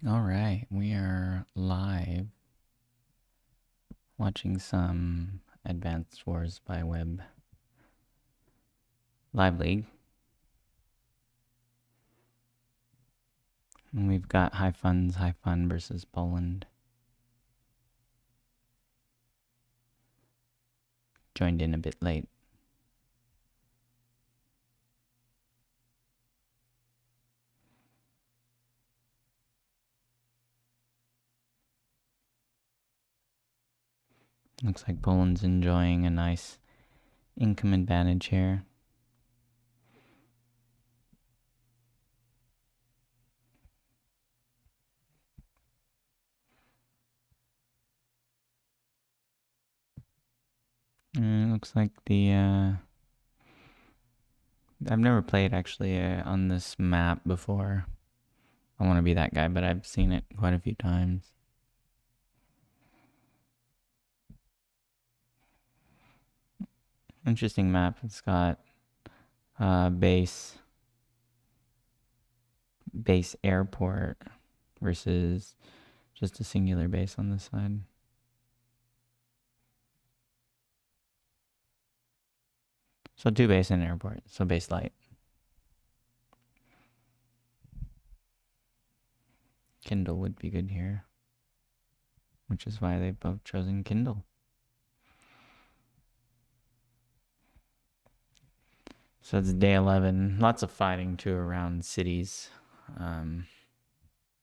All right, we are live watching some Advanced Wars by Web Live League. And we've got High Fun versus Poland. Joined in a bit late. Looks like Poland's enjoying a nice income advantage here. And it looks like I've never played actually on this map before. I want to be that guy, but I've seen it quite a few times. Interesting map. It's got base airport versus just a singular base on this side. So 2 base and airport. So base light. Kindle would be good here, which is why they've both chosen Kindle. So it's day 11. Lots of fighting too around cities.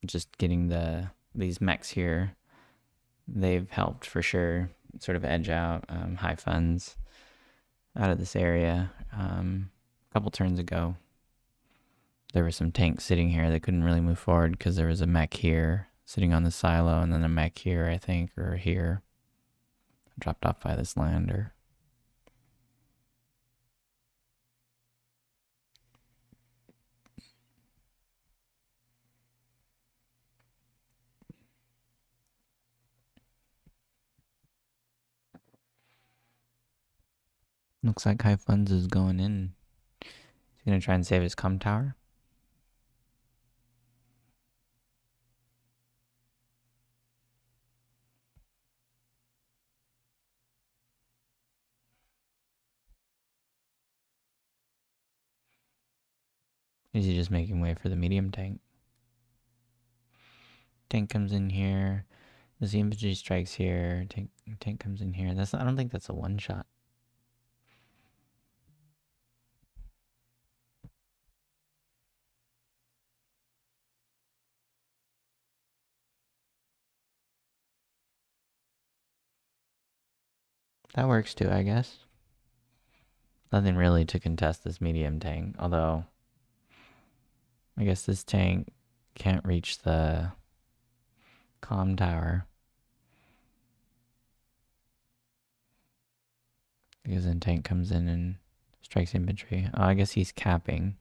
Just getting these mechs here, they've helped for sure sort of edge out high funds out of this area. A couple turns ago, there were some tanks sitting here that couldn't really move forward because there was a mech here sitting on the silo and then a mech here, I think, or here, dropped off by this lander. Looks like High Funds is going in. He's going to try and save his comm tower. Is he just making way for the medium tank? Tank comes in here. The infantry strikes here. Tank comes in here. I don't think that's a one shot. That works too, I guess. Nothing really to contest this medium tank, although I guess this tank can't reach the comm tower because then tank comes in and strikes infantry. Oh, I guess he's capping.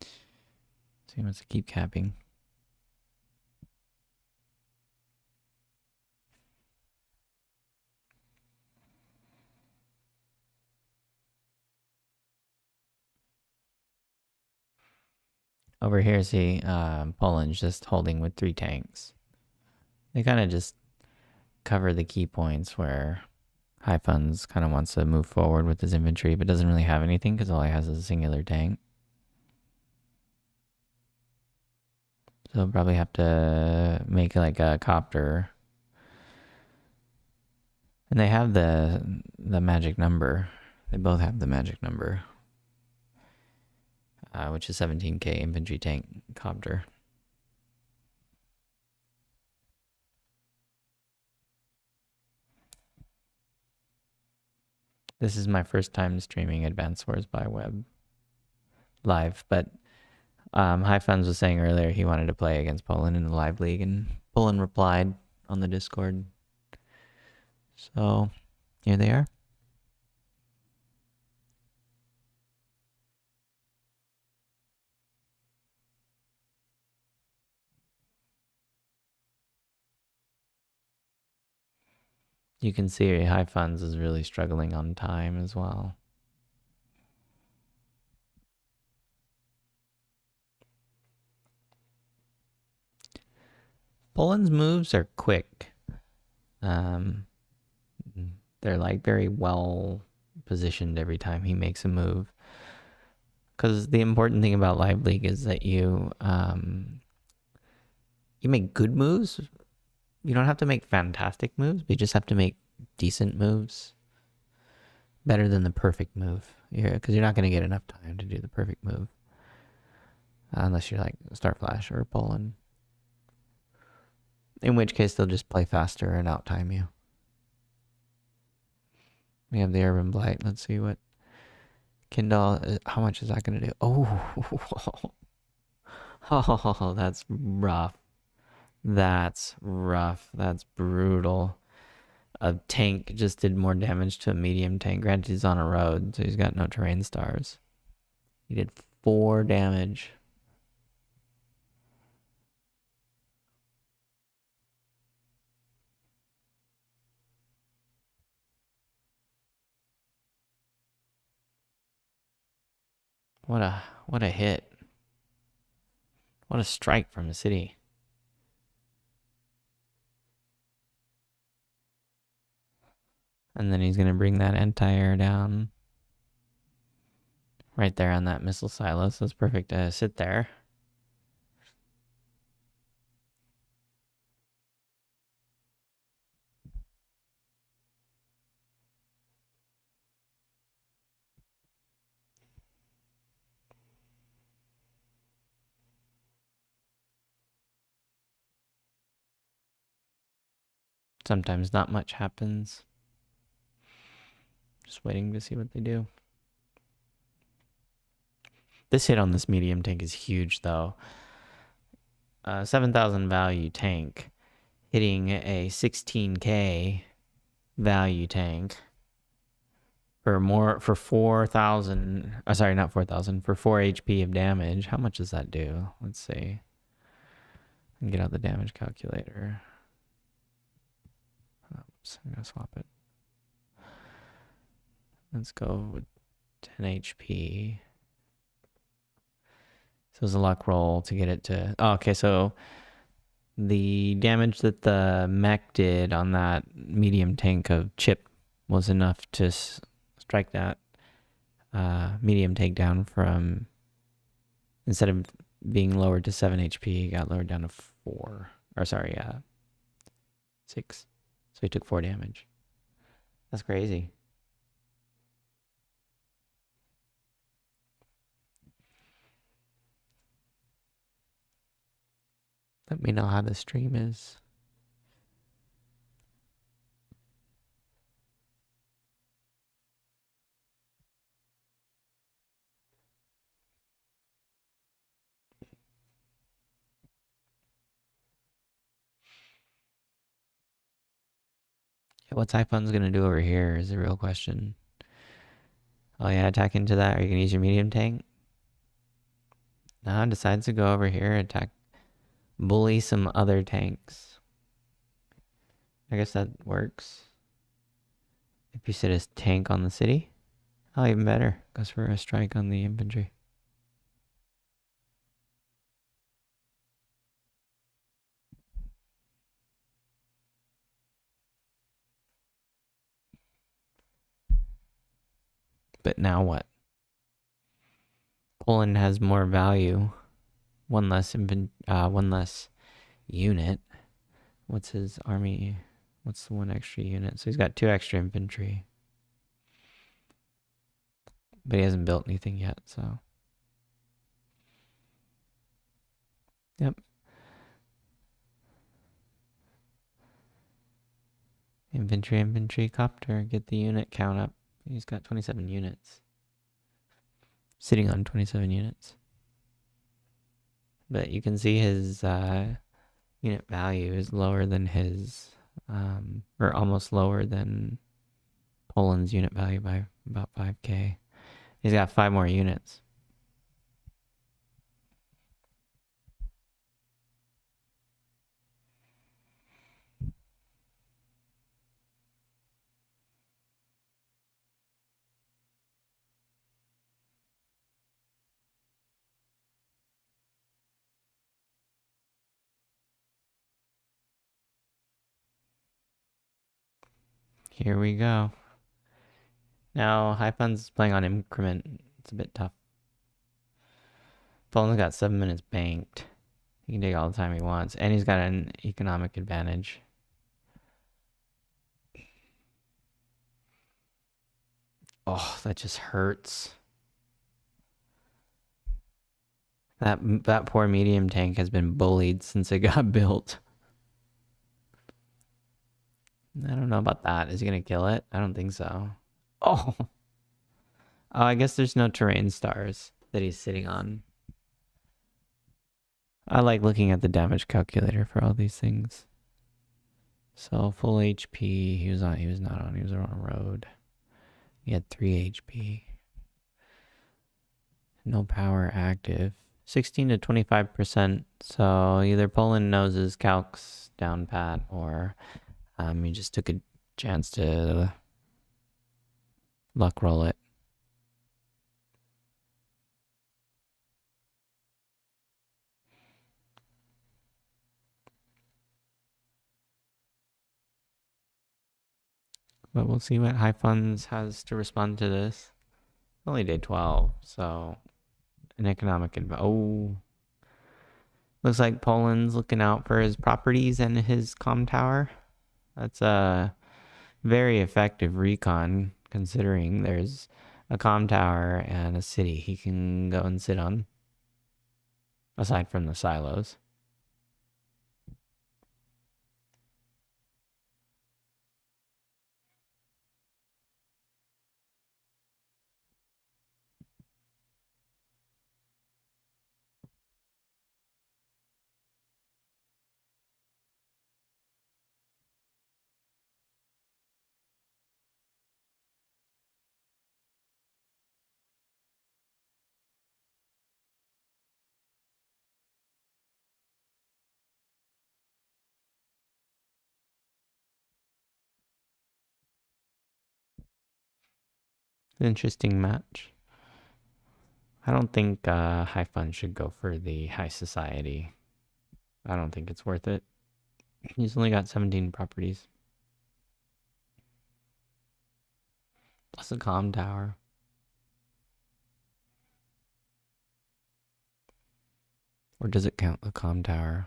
So he wants to keep capping. Over here, see, Poland's just holding with 3 tanks. They kind of just cover the key points where High Funds kind of wants to move forward with his infantry, but doesn't really have anything because all he has is a singular tank. So he'll probably have to make like a copter. And they have the magic number. They both have the magic number, which is 17k infantry tank copter. This is my first time streaming Advanced Wars by Web live, but High Funds was saying earlier he wanted to play against Poland in the live league, and Poland replied on the Discord. So here they are. You can see High Funds is really struggling on time as well. Poland's moves are quick. They're like very well positioned every time he makes a move. Because the important thing about Live League is that you make good moves. You don't have to make fantastic moves, but you just have to make decent moves. Better than the perfect move. Because you're not going to get enough time to do the perfect move. Unless you're like Starflash or Poland. In which case they'll just play faster and outtime you. We have the Urban Blight. Let's see what Kindle, how much is that going to do? Oh, oh, that's rough. That's rough. That's brutal. A tank just did more damage to a medium tank. Granted, he's on a road, so he's got no terrain stars. He did 4 damage. What a hit. What a strike from the city. And then he's going to bring that anti-air down. Right there on that missile silo. So it's perfect to sit there. Sometimes not much happens. Just waiting to see what they do. This hit on this medium tank is huge, though. 7,000 value tank hitting a 16k value tank for 4,000. Sorry, not 4,000. For 4 HP of damage. How much does that do? Let's see. And get out the damage calculator. Oops, I'm gonna swap it. Let's go with 10 HP. So it was a luck roll to get it to... Oh, okay, so the damage that the mech did on that medium tank of Chip was enough to strike that medium takedown from... Instead of being lowered to 7 HP, it got lowered down to 4. Or sorry, 6. So he took 4 damage. That's crazy. Let me know how the stream is. What Typhon's gonna do over here is the real question. Oh yeah, attack into that. Are you gonna use your medium tank? No, decides to go over here, attack, bully some other tanks. I guess that works. If you set a tank on the city, oh, even better. Goes for a strike on the infantry. But now what? Poland has more value. One less unit. What's his army? What's the 1 extra unit? So he's got 2 extra infantry. But he hasn't built anything yet, so. Yep. Infantry, copter. Get the unit count up. He's got 27 units. Sitting on 27 units. But you can see his unit value is lower than his, or almost lower than Poland's unit value by about 5k. He's got 5 more units. Here we go. Now, High Fun's playing on increment. It's a bit tough. Poland's got 7 minutes banked. He can take all the time he wants. And he's got an economic advantage. Oh, that just hurts. That poor medium tank has been bullied since it got built. I don't know about that. Is he going to kill it? I don't think so. Oh. Oh, I guess there's no terrain stars that he's sitting on. I like looking at the damage calculator for all these things. So full HP, he was not on, he was on a road. He had 3 HP. No power active. 16 to 25%. So either Poland knows his calcs down pat, or he just took a chance to luck roll it. But we'll see what High Funds has to respond to this. Only day 12, so an economic oh. Looks like Poland's looking out for his properties and his comm tower. That's a very effective recon, considering there's a comm tower and a city he can go and sit on, aside from the silos. Interesting match. I don't think High Fun should go for the High Society. I don't think it's worth it. He's only got 17 properties. Plus a comm tower. Or does it count the comm tower?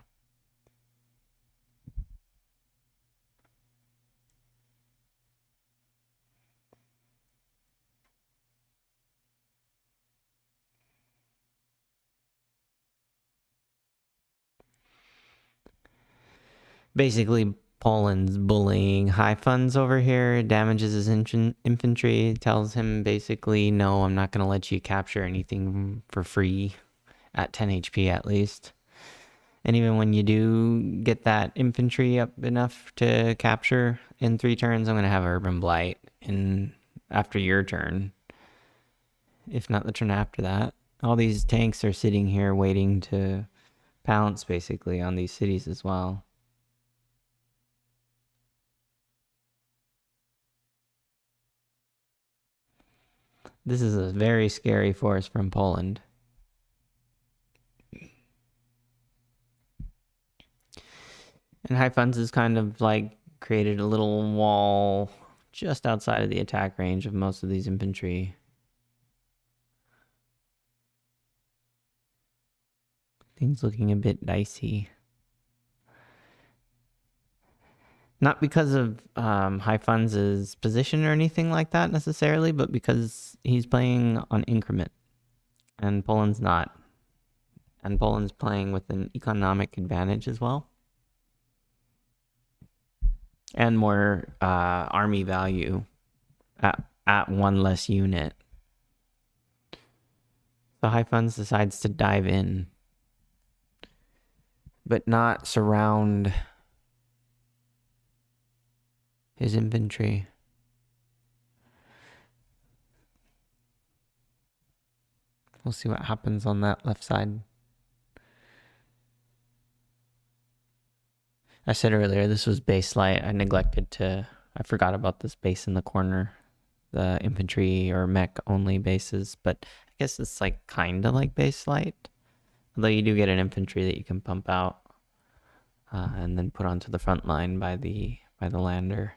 Basically, Poland's bullying High Funds over here, damages his infantry, tells him basically, no, I'm not going to let you capture anything for free at 10 HP at least. And even when you do get that infantry up enough to capture in 3 turns, I'm going to have Urban Blight in after your turn, if not the turn after that. All these tanks are sitting here waiting to pounce basically on these cities as well. This is a very scary force from Poland. And High Funds has kind of like created a little wall just outside of the attack range of most of these infantry. Things looking a bit dicey. Not because of High Funds' position or anything like that necessarily, but because he's playing on increment. And Poland's not. And Poland's playing with an economic advantage as well. And more army value at 1 less unit. So High Funds decides to dive in, but not surround his infantry. We'll see what happens on that left side. I said earlier, this was base light. I forgot about this base in the corner. The infantry or mech only bases, but I guess it's like kind of like base light. Although you do get an infantry that you can pump out and then put onto the front line by the lander.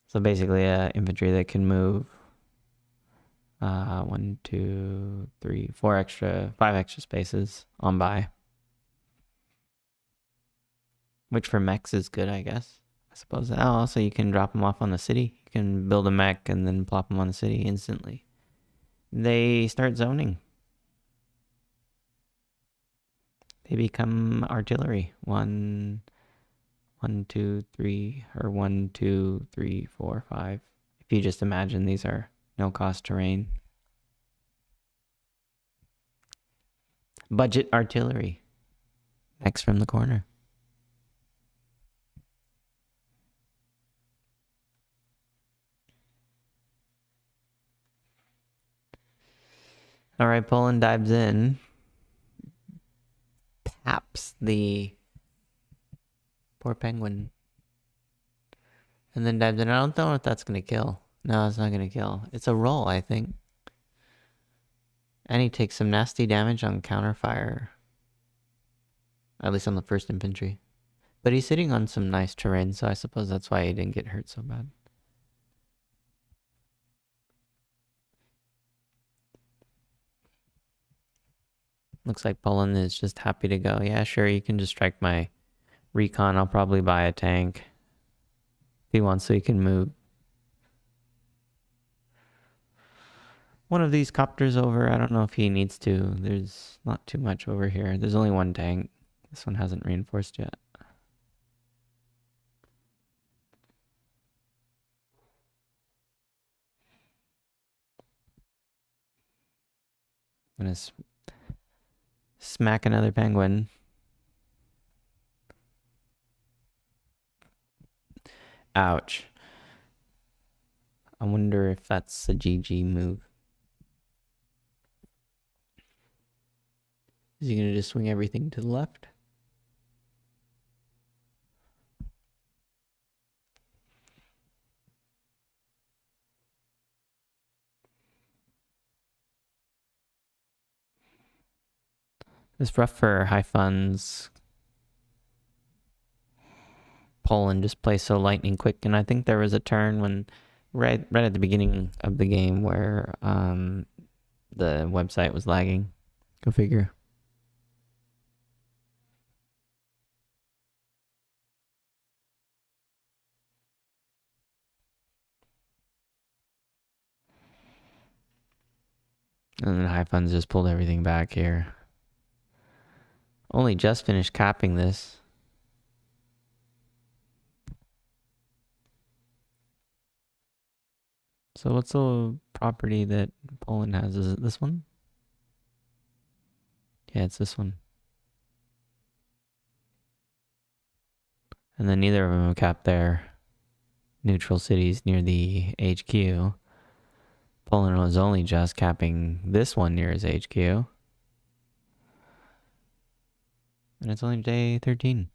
So basically, infantry that can move 1, 2, 3, 4 extra, 5 extra spaces on by. Which for mechs is good, I guess. I suppose. Oh, also you can drop them off on the city. You can build a mech and then plop them on the city instantly. They start zoning. They become artillery. 1, 1, 2, 3, or 1, 2, 3, 4, 5. If you just imagine these are no-cost terrain. Budget artillery. Next from the corner. All right, Poland dives in. Taps the poor penguin. And then dives in. I don't know if that's going to kill. No, it's not going to kill. It's a roll, I think. And he takes some nasty damage on counterfire. At least on the first infantry. But he's sitting on some nice terrain, so I suppose that's why he didn't get hurt so bad. Looks like Poland is just happy to go. Yeah, sure, you can just strike my recon. I'll probably buy a tank. If he wants, so he can move one of these copters over. I don't know if he needs to. There's not too much over here. There's only one tank. This one hasn't reinforced yet. I'm gonna smack another penguin. Ouch. I wonder if that's a GG move. Is he gonna just swing everything to the left? It's rough for high funds. Poland just plays so lightning quick, and I think there was a turn when right at the beginning of the game where the website was lagging. Go figure. And then high funds just pulled everything back here. Only just finished capping this. So what's the property that Poland has? Is it this one? Yeah, it's this one. And then neither of them have capped their neutral cities near the HQ. Poland was only just capping this one near his HQ. And it's only day 13.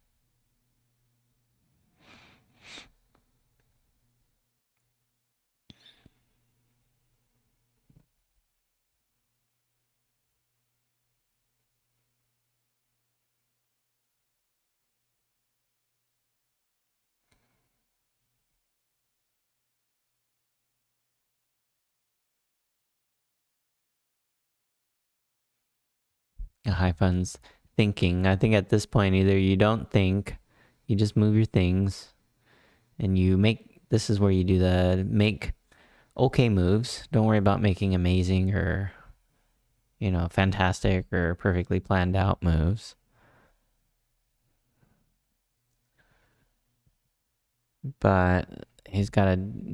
High funds thinking. I think at this point, either you don't think, you just move your things, and you make, this is where you do the make okay moves. Don't worry about making amazing or, fantastic or perfectly planned out moves. But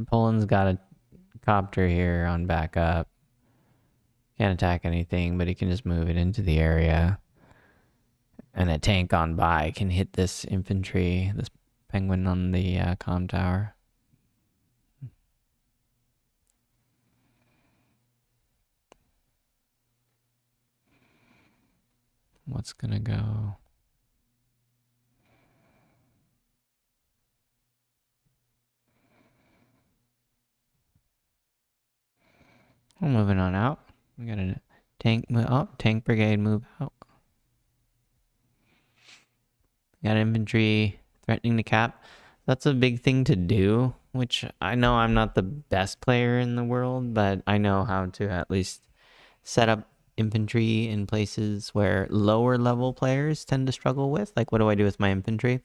Poland's got a copter here on backup. Can't attack anything, but he can just move it into the area. And a tank on by can hit this infantry, this penguin on the comm tower. What's gonna go? We're moving on out. We got a tank tank brigade move out. Got infantry threatening to cap. That's a big thing to do, which I know I'm not the best player in the world, but I know how to at least set up infantry in places where lower level players tend to struggle with. Like, what do I do with my infantry?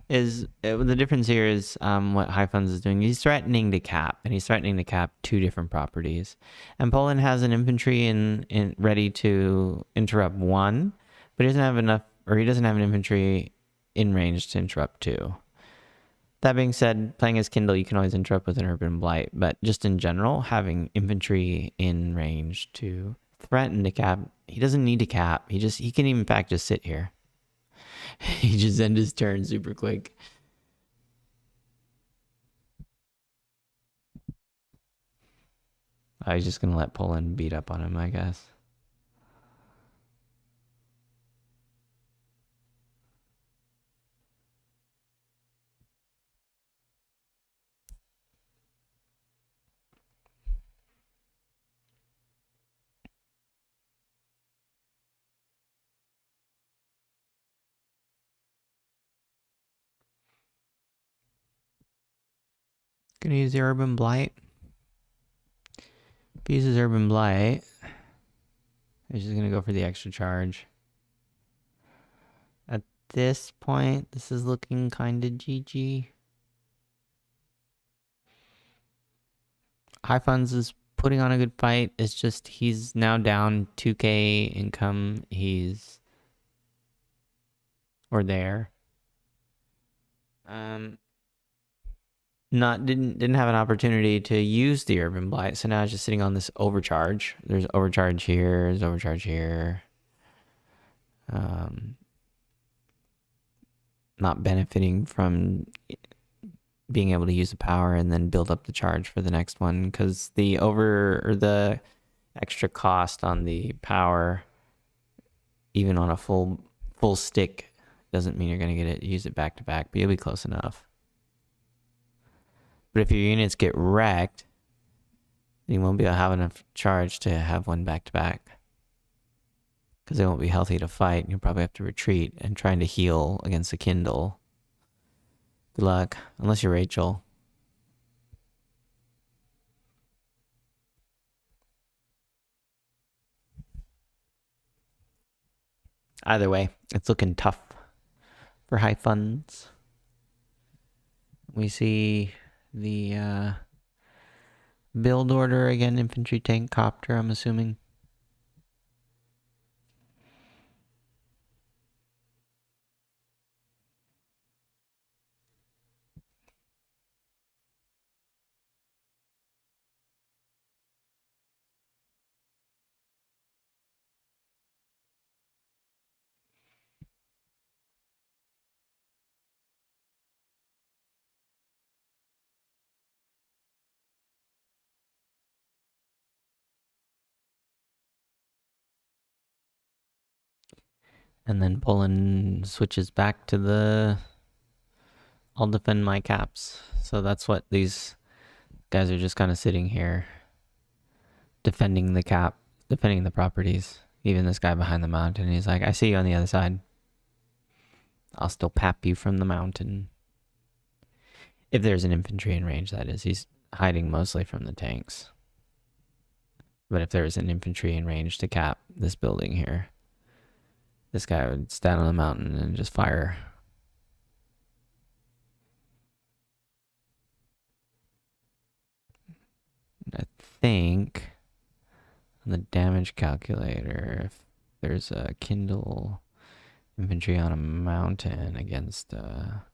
The difference here is what High Funds is doing. He's threatening to cap, and he's threatening to cap two different properties. And Poland has an infantry in ready to interrupt one, but he doesn't have enough, or he doesn't have an infantry in range to interrupt two. That being said, playing as Kindle, you can always interrupt with an Urban Blight, but just in general, having infantry in range to threaten to cap, he doesn't need to cap. He can in fact just sit here. He just end his turn super quick. I was just gonna let Poland beat up on him, I guess. Gonna use the Urban Blight. If he uses Urban Blight, he's just gonna go for the extra charge. At this point, this is looking kind of GG. High Funds is putting on a good fight. It's just he's now down 2k income. Or there. Didn't have an opportunity to use the Urban Blight, so now it's just sitting on this overcharge. There's overcharge here, there's overcharge here. Not benefiting from being able to use the power and then build up the charge for the next one, because the extra cost on the power, even on a full stick, doesn't mean you're gonna use it back to back, but you'll be close enough. But if your units get wrecked, you won't be able to have enough charge to have one back to back, because they won't be healthy to fight. You'll probably have to retreat and trying to heal against a Kindle. Good luck, unless you're Rachel. Either way, it's looking tough for High Funds. We see the build order again, infantry, tank, copter, I'm assuming. And then Poland switches back to the I'll defend my caps. So that's what these guys are just kind of sitting here defending the cap, defending the properties. Even this guy behind the mountain, he's like, I see you on the other side. I'll still pap you from the mountain. If there's an infantry in range, that is. He's hiding mostly from the tanks. But if there's an infantry in range to cap this building here, this guy would stand on the mountain and just fire. I think on the damage calculator, if there's a Kindle infantry on a mountain against a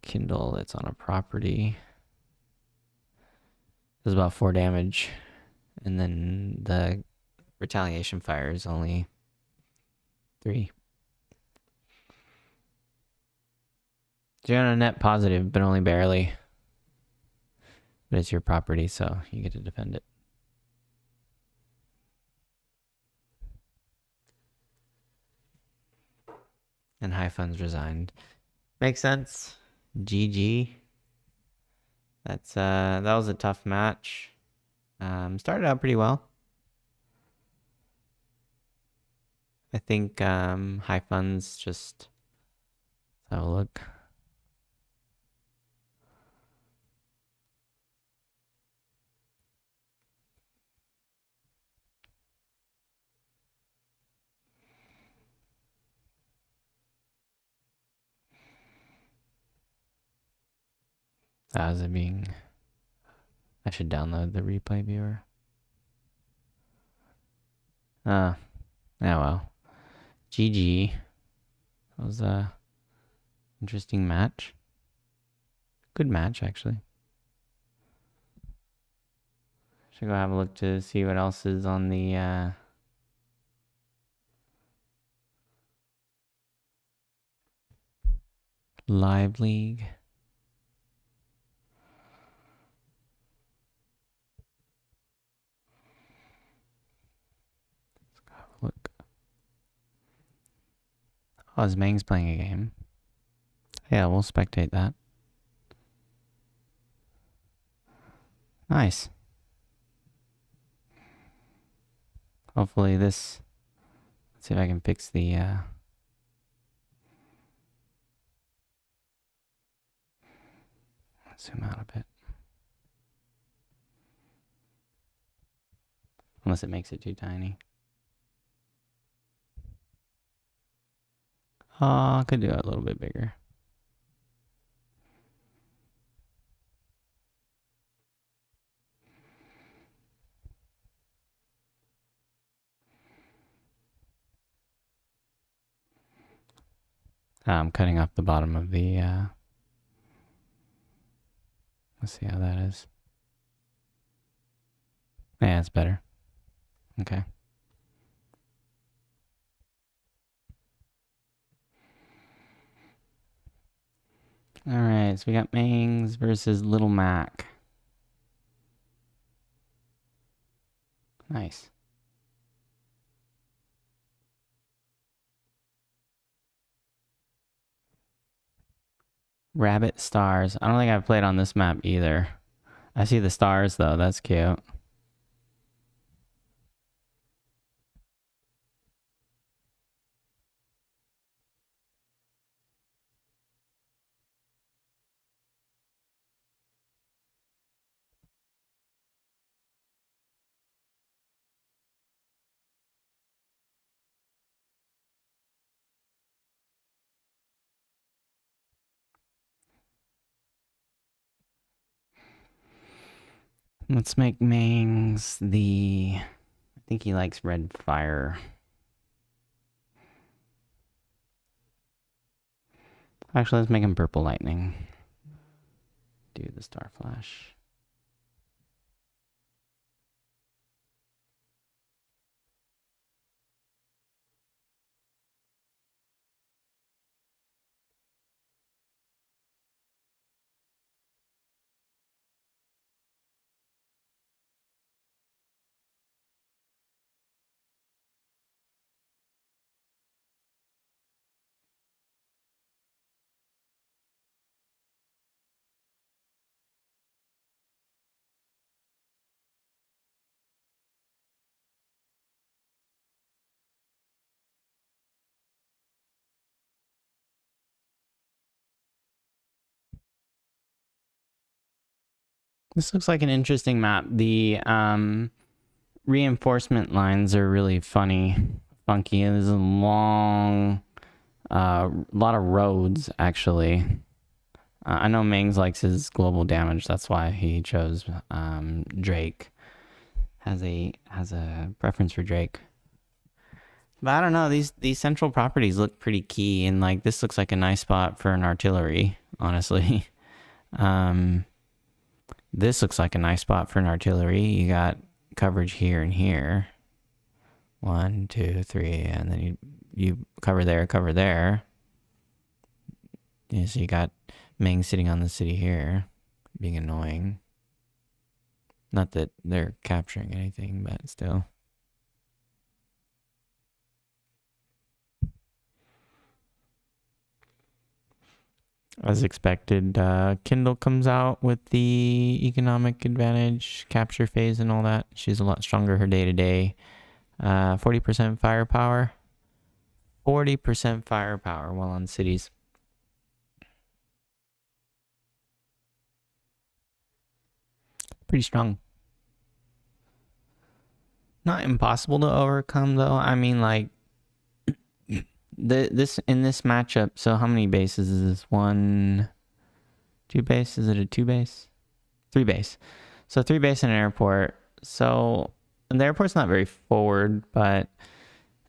Kindle that's on a property, does about 4 damage. And then the retaliation fire is only 3. So you're on a net positive, but only barely. But it's your property, so you get to defend it. And High Funds resigned. Makes sense. GG. That was a tough match. Started out pretty well. I think High Funds just, let's have a look. How's it being? I should download the replay viewer. Yeah, well. GG. That was a interesting match. Good match, actually. Should go have a look to see what else is on the live league. Let's go have a look. Oh, is Mang's playing a game? Yeah, we'll spectate that. Nice. Hopefully this... Let's see if I can fix the... Zoom out a bit. Unless it makes it too tiny. I could do it a little bit bigger. I'm cutting off the bottom of the... Let's see how that is. Yeah, it's better. Okay. Alright, so we got Mangs versus Little Mac. Nice. Rabbit stars. I don't think I've played on this map either. I see the stars though, that's cute. Let's make Mangs the... I think he likes red fire. Actually, let's make him purple lightning. Do the star flash. This looks like an interesting map. The reinforcement lines are really funky. There's a long, lot of roads actually. I know Mings likes his global damage. That's why he chose Drake. Has a preference for Drake. But I don't know. These central properties look pretty key, and like this looks like a nice spot for an artillery. Honestly. This looks like a nice spot for an artillery. You got coverage here and here. 1, 2, 3, and then you cover there, cover there. Yeah, so you got Ming sitting on the city here, being annoying. Not that they're capturing anything, but still. As expected, Kindle comes out with the economic advantage capture phase and all that. She's a lot stronger her day-to-day. 40% firepower. 40% firepower while on cities. Pretty strong. Not impossible to overcome though. I mean, like, in this matchup, so how many bases is this? 1, Two base? Is it a two base? Three base. So three base in an airport. So the airport's not very forward, but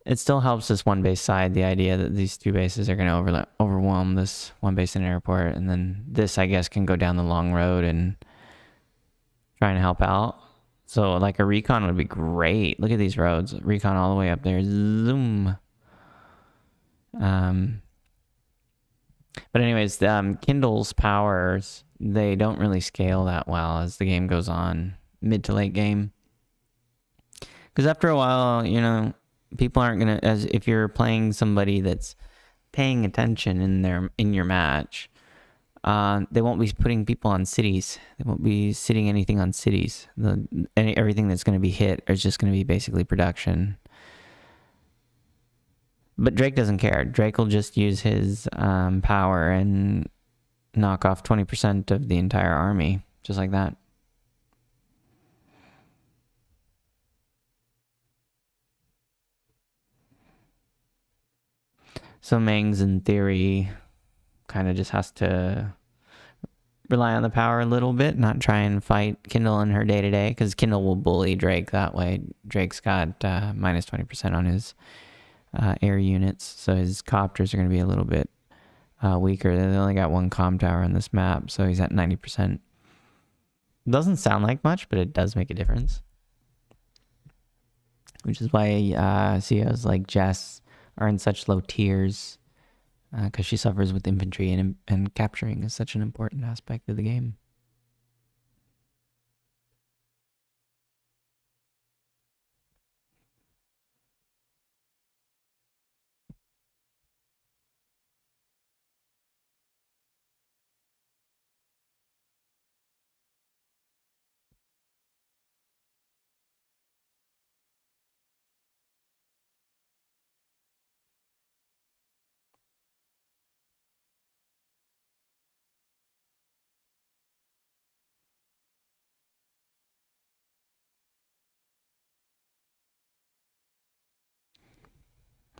it still helps this one base side. The idea that these two bases are going to overwhelm this one base in an airport, and then this, I guess, can go down the long road and try and help out. So like a recon would be great. Look at these roads. Recon all the way up there. Zoom. But anyways, Kindle's powers, they don't really scale that well as the game goes on, mid to late game. Because after a while, you know, people aren't gonna, as if you're playing somebody that's paying attention in your match, they won't be putting people on cities. They won't be sitting anything on cities. Everything that's going to be hit is just going to be basically production. But Drake doesn't care. Drake will just use his power and knock off 20% of the entire army, just like that. So Meng's, in theory, kind of just has to rely on the power a little bit, not try and fight Kindle in her day-to-day, because Kindle will bully Drake that way. Drake's got minus 20% on his air units, so his copters are going to be a little bit weaker. They only got one comm tower on this map, so he's at 90%. Doesn't sound like much, but it does make a difference. Which is why CEOs like Jess are in such low tiers, because she suffers with infantry, and capturing is such an important aspect of the game.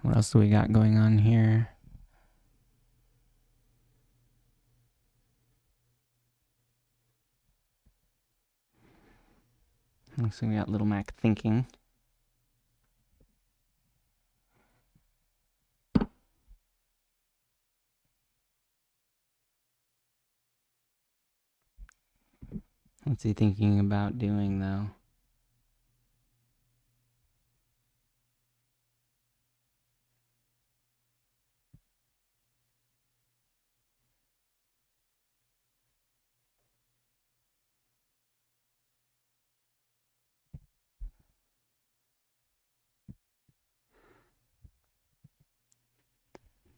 What else do we got going on here? Looks like we got Little Mac thinking. What's he thinking about doing, though?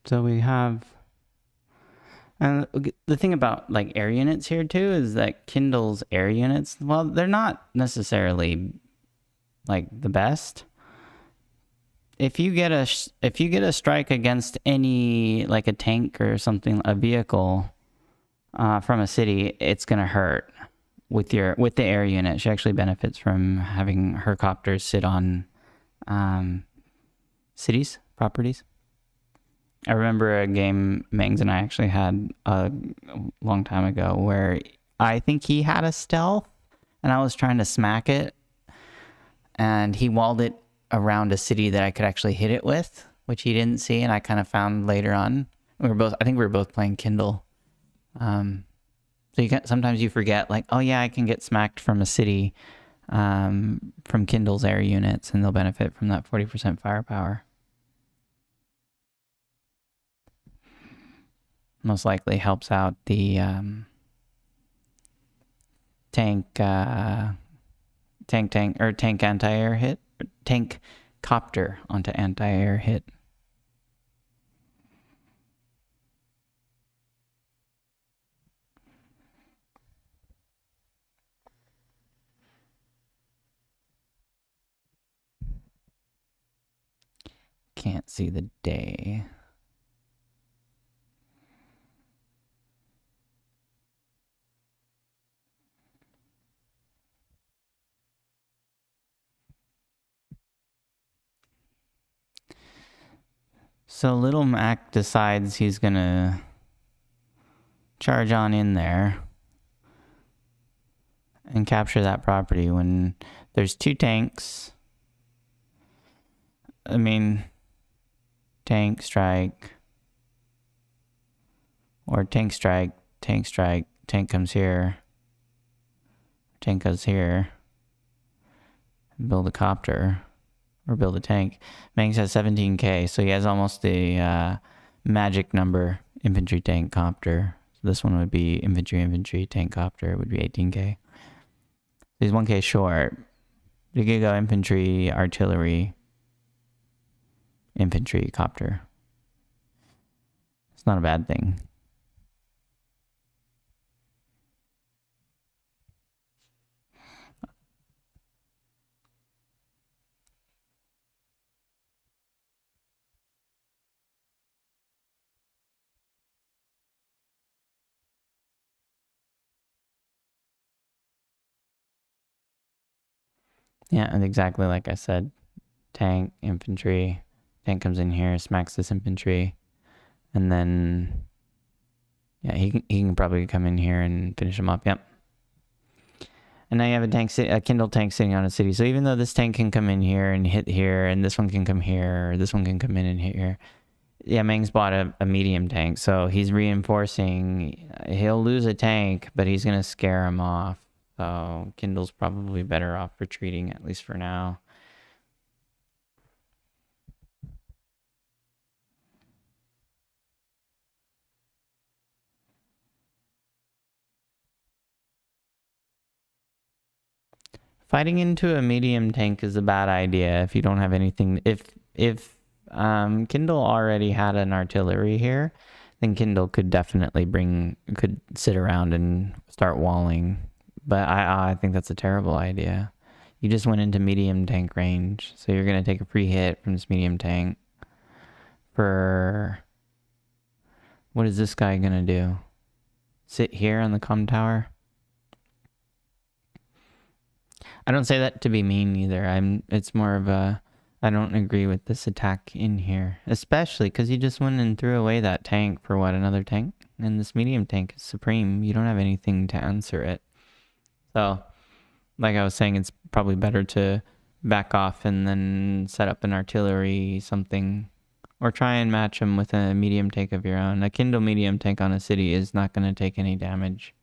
So we have, and the thing about like air units here too is that Kindle's air units, well, they're not necessarily like the best. If you get a strike against any, like a tank or something, a vehicle from a city, it's gonna hurt with the air unit. She actually benefits from having her copters sit on cities, properties. I remember a game Mangs and I actually had a long time ago where I think he had a stealth and I was trying to smack it, and he walled it around a city that I could actually hit it with, which he didn't see, and I kind of found later on. I think we were both playing Kindle. So sometimes you forget, like, oh yeah, I can get smacked from a city from Kindle's air units, and they'll benefit from that 40% firepower. Most likely helps out the tank anti-air hit, tank copter onto anti-air hit. Can't see the day. So Little Mac decides he's gonna charge on in there and capture that property when there's 2 tanks. I mean, tank, strike, or tank, strike, tank comes here, tank goes here, build a copter, or build a tank. Mangs has 17k, so he has almost a magic number, infantry, tank, copter. So this one would be infantry, tank, copter, would be 18k. So he's 1k short. You could go infantry, artillery, infantry, copter. It's not a bad thing. Yeah, and exactly like I said, tank, infantry, tank comes in here, smacks this infantry, and then yeah, he can probably come in here and finish him up. Yep. And now you have a Kindle tank sitting on a city. So even though this tank can come in here and hit here, and this one can come here, or this one can come in and hit here, yeah, Meng's bought a medium tank, so he's reinforcing. He'll lose a tank, but he's gonna scare him off. So Kindle's probably better off retreating, at least for now. Fighting into a medium tank is a bad idea if you don't have anything. If Kindle already had an artillery here, then Kindle could definitely could sit around and start walling. But I think that's a terrible idea. You just went into medium tank range, so you're gonna take a free hit from this medium tank. For what is this guy gonna do? Sit here on the comm tower? I don't say that to be mean either. It's more of a, I don't agree with this attack in here, especially because you just went and threw away that tank for what, another tank? And this medium tank is supreme. You don't have anything to answer it. So, like I was saying, it's probably better to back off and then set up an artillery something, or try and match them with a medium tank of your own. A Kindle medium tank on a city is not going to take any damage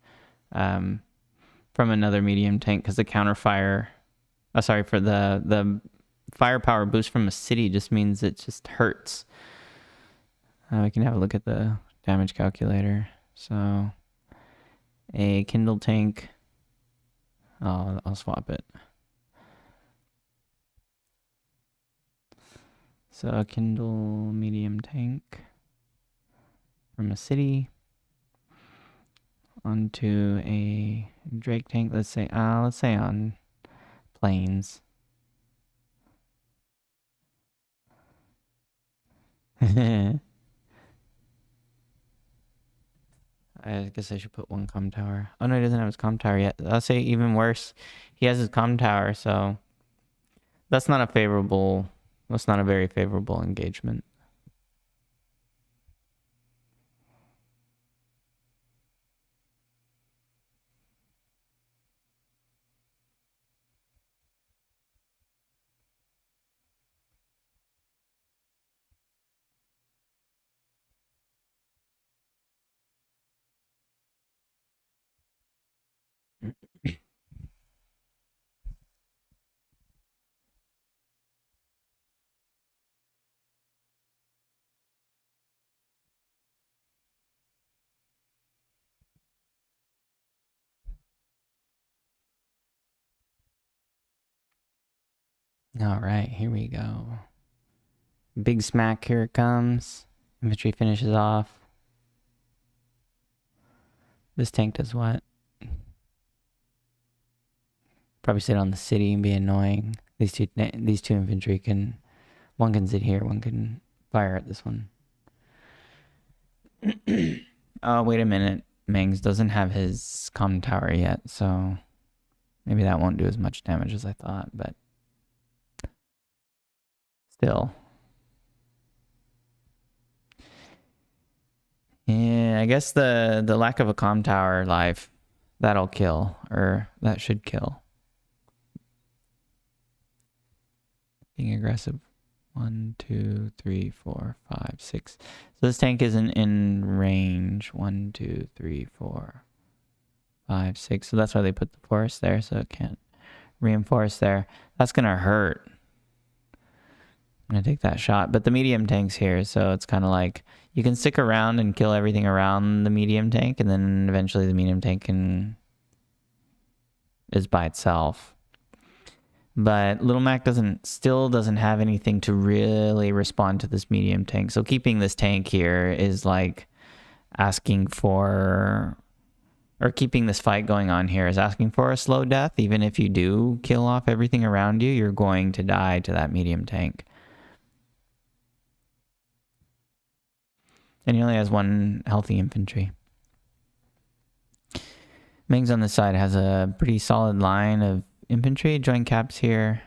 from another medium tank, because the counterfire, for the firepower boost from a city just means it just hurts. We can have a look at the damage calculator. So a Kindle tank, I'll swap it. So a Kindle medium tank from a city onto a Drake tank. Let's say on planes. I guess I should put one comm tower. Oh no, he doesn't have his comm tower yet. I'll say even worse. He has his comm tower, so that's not a very favorable engagement. All right, here we go. Big smack, here it comes. Infantry finishes off. This tank does what? Probably sit on the city and be annoying. These two infantry one can sit here, one can fire at this one. Oh, wait a minute. Mengs doesn't have his comm tower yet, so maybe that won't do as much damage as I thought, but still. Yeah, I guess the lack of a comm tower life, that'll kill, or that should kill. Being aggressive. 1, 2, 3, 4, 5, 6. So this tank isn't in range. 1, 2, 3, 4, 5, 6. So that's why they put the forest there, so it can't reinforce there. That's gonna hurt. I'm gonna take that shot, but the medium tank's here, so it's kind of like you can stick around and kill everything around the medium tank, and then eventually the medium tank is by itself. But Little Mac still doesn't have anything to really respond to this medium tank. So keeping this tank here is like asking for, or keeping this fight going on here is asking for a slow death. Even if you do kill off everything around you, you're going to die to that medium tank. And he only has 1 healthy infantry. Meng's on this side has a pretty solid line of infantry. Joint caps here.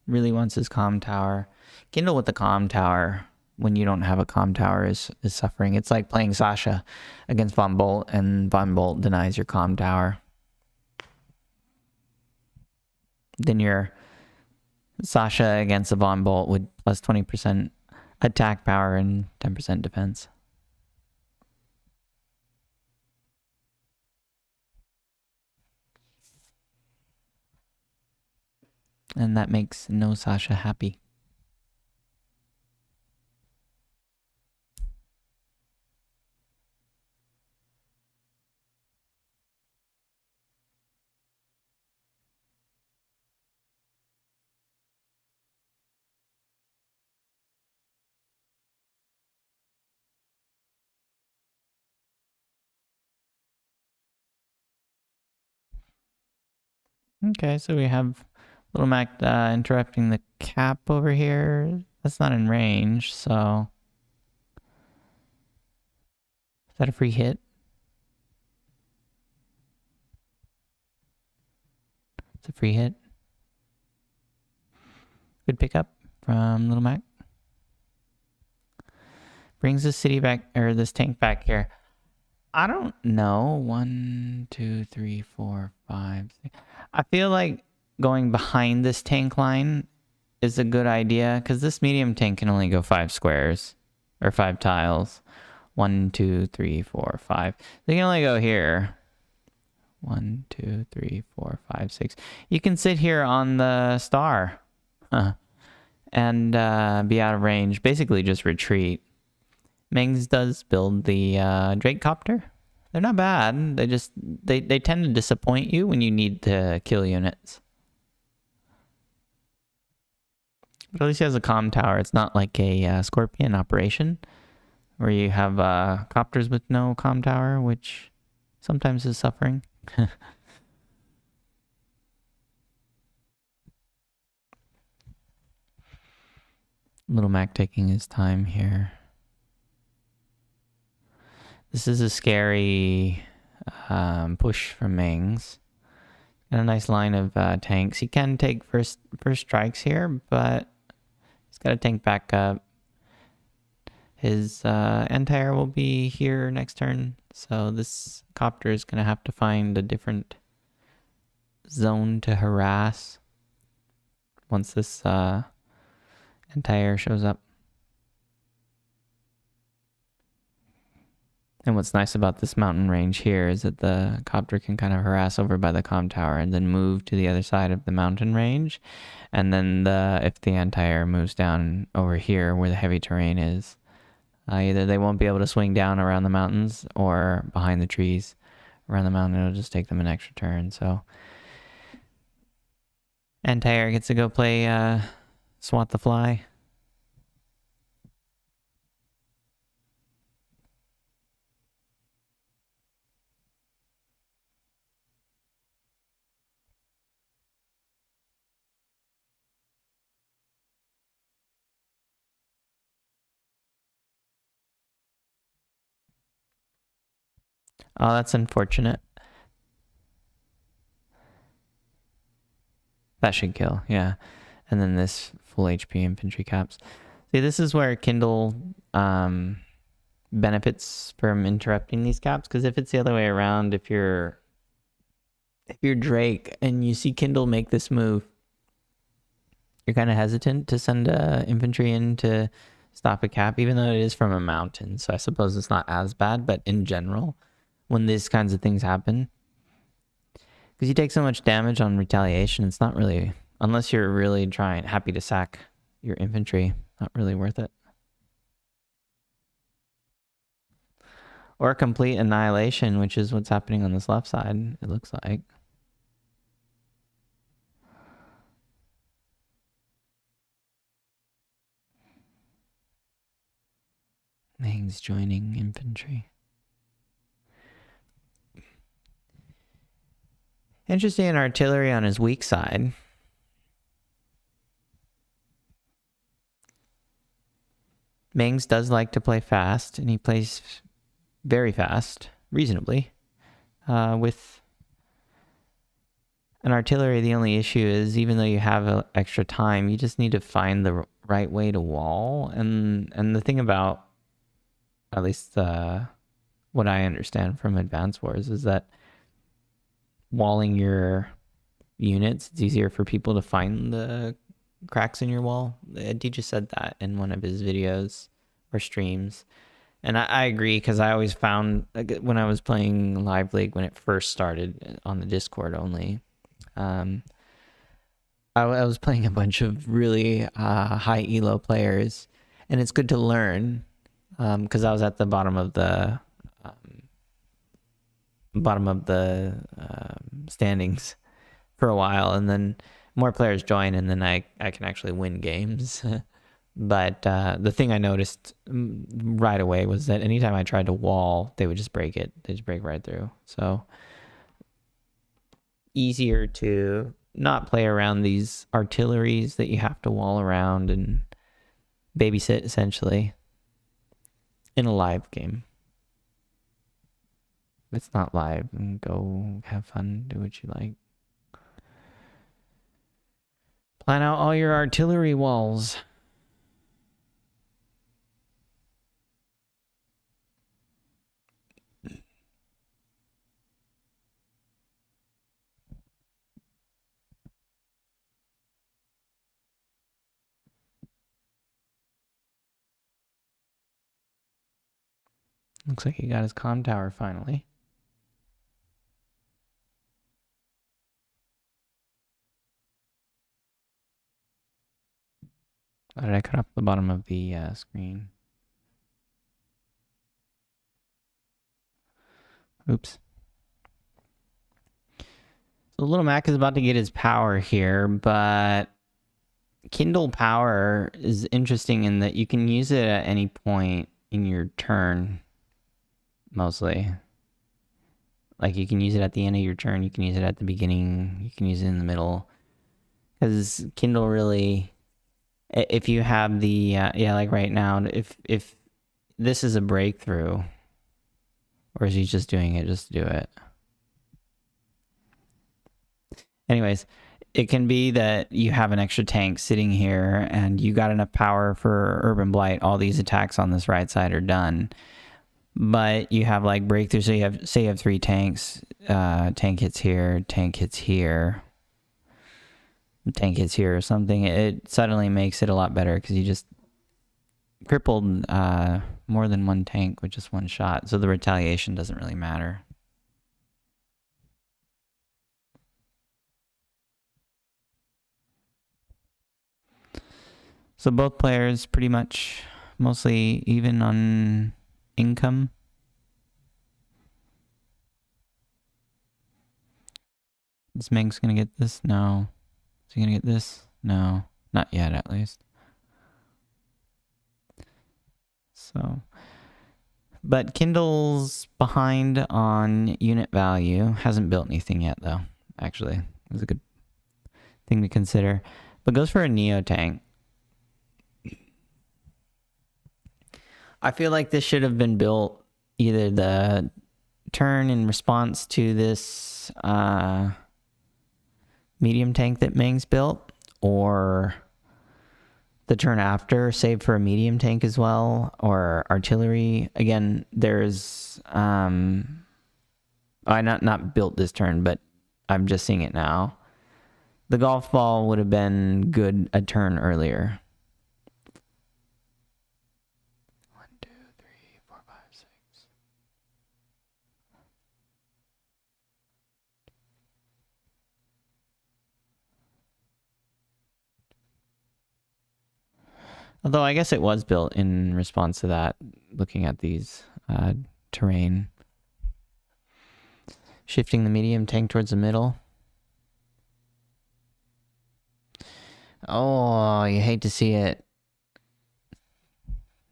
Really wants his comm tower. Kindle with the comm tower when you don't have a comm tower is suffering. It's like playing Sasha against Von Bolt, and Von Bolt denies your comm tower. Then your Sasha against the Von Bolt with plus 20% attack power and 10% defense. And that makes no Sasha happy. Okay, so we have Little Mac interrupting the cap over here. That's not in range, so... Is that a free hit? It's a free hit. Good pickup from Little Mac. Brings this city back, or this tank back here. I don't know. 1, 2, 3, 4, 5, 6. I feel like going behind this tank line is a good idea, because this medium tank can only go 5 squares, or 5 tiles. 1, 2, 3, 4, 5. They can only go here. 1, 2, 3, 4, 5, 6. You can sit here on the star and be out of range. Basically just retreat. Mengs does build the Drake Copter. They're not bad. They tend to disappoint you when you need to kill units. But at least he has a comm tower. It's not like a Scorpion operation where you have copters with no comm tower, which sometimes is suffering. Little Mac taking his time here. This is a scary push from Mengs. Got a nice line of tanks. He can take first strikes here, but he's got to tank back up. His anti-air will be here next turn, so this copter is going to have to find a different zone to harass once this anti-air shows up. And what's nice about this mountain range here is that the copter can kind of harass over by the comm tower and then move to the other side of the mountain range. And then if the anti-air moves down over here where the heavy terrain is, either they won't be able to swing down around the mountains or behind the trees around the mountain. It'll just take them an extra turn. So anti-air gets to go play Swat the Fly. Oh, that's unfortunate. That should kill, yeah. And then this full HP infantry caps. See, this is where Kindle benefits from interrupting these caps, because if it's the other way around, if you're Drake and you see Kindle make this move, you're kind of hesitant to send infantry in to stop a cap, even though it is from a mountain. So I suppose it's not as bad, but in general, when these kinds of things happen, because you take so much damage on retaliation, it's not really, unless you're really happy to sack your infantry, not really worth it. Or complete annihilation, which is what's happening on this left side, it looks like. Mang's joining infantry. Interesting in artillery on his weak side. Mang's does like to play fast, and he plays very fast, reasonably. With an artillery, the only issue is, even though you have extra time, you just need to find the right way to wall. And the thing about, at least what I understand from Advance Wars, is that walling your units, it's easier for people to find the cracks in your wall. D just said that in one of his videos or streams. And I agree, because I always found, when I was playing Live League, when it first started on the Discord only, I was playing a bunch of really high elo players, and it's good to learn, because I was at the bottom of the standings for a while, and then more players join, and then I can actually win games. But the thing I noticed right away was that anytime I tried to wall, they would just break it. They just break right through. So easier to not play around these artilleries that you have to wall around and babysit, essentially, in a live game. If it's not live, and go have fun, do what you like. Plan out all your artillery walls. Looks like he got his comm tower finally. Why did I cut off the bottom of the screen? Oops. So Little Mac is about to get his power here, but Kindle power is interesting in that you can use it at any point in your turn, mostly. Like, you can use it at the end of your turn, you can use it at the beginning, you can use it in the middle. Because Kindle really, if you have the, yeah, like right now, if this is a breakthrough, or is he just doing it just to do it? Anyways, it can be that you have an extra tank sitting here and you got enough power for Urban Blight. All these attacks on this right side are done. But you have like breakthrough. So you have, say you have 3 tanks. Tank hits here, tank hits here, tank hits here or something. It suddenly makes it a lot better because you just crippled more than one tank with just one shot. So the retaliation doesn't really matter. So both players pretty much mostly even on income. Is Meng's gonna get this? No. Is he gonna get this? No. Not yet, at least. So, but Kindle's behind on unit value. Hasn't built anything yet, though. Actually, it's a good thing to consider. But goes for a Neo tank. I feel like this should have been built either the turn in response to this medium tank that Meng's built, or the turn after, save for a medium tank as well, or artillery. Again, there's I not built this turn, but I'm just seeing it now. The golf ball would have been good a turn earlier. 1, 2, 3, 4, 5, 6. Although I guess it was built in response to that, looking at these terrain. Shifting the medium tank towards the middle. Oh, you hate to see it.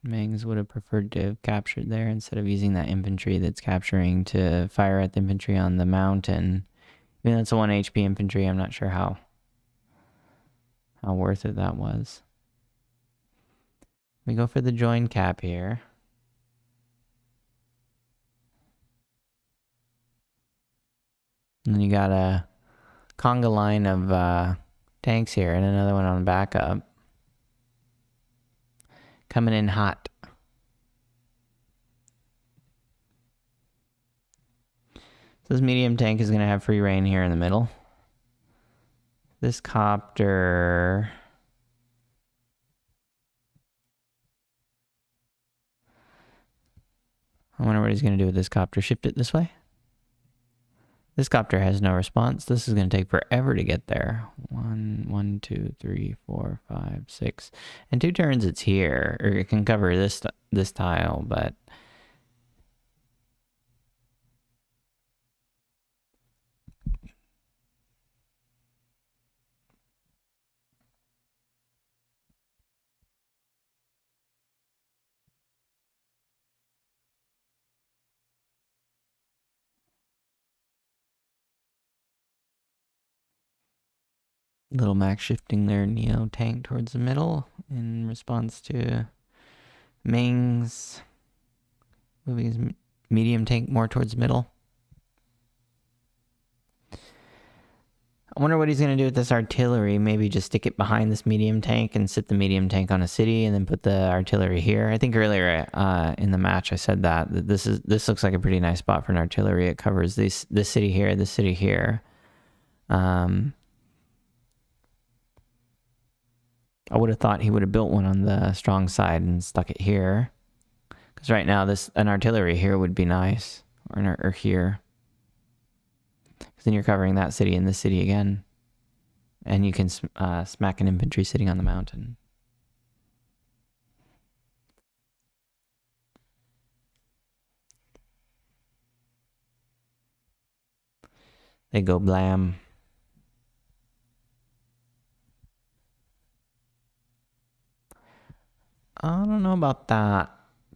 Mangs would have preferred to have captured there instead of using that infantry that's capturing to fire at the infantry on the mountain. Even though it's a 1 HP infantry, I'm not sure how worth it that was. We go for the join cap here. And then you got a conga line of tanks here and another one on backup. Coming in hot. So this medium tank is going to have free reign here in the middle. This copter... I wonder what he's going to do with this copter. Shift it this way? This copter has no response. This is going to take forever to get there. 1, 2, 3, 4, 5, 6. And 2 turns it's here. Or it can cover this tile, but... Little Mac shifting their Neo tank towards the middle in response to Ming's moving his medium tank more towards the middle. I wonder what he's going to do with this artillery. Maybe just stick it behind this medium tank and sit the medium tank on a city and then put the artillery here. I think earlier in the match I said that this looks like a pretty nice spot for an artillery. It covers this city here, this city here. I would have thought he would have built one on the strong side and stuck it here. Because right now, an artillery here would be nice. Or here. Because then you're covering that city and this city again. And you can smack an infantry sitting on the mountain. They go blam. I don't know about that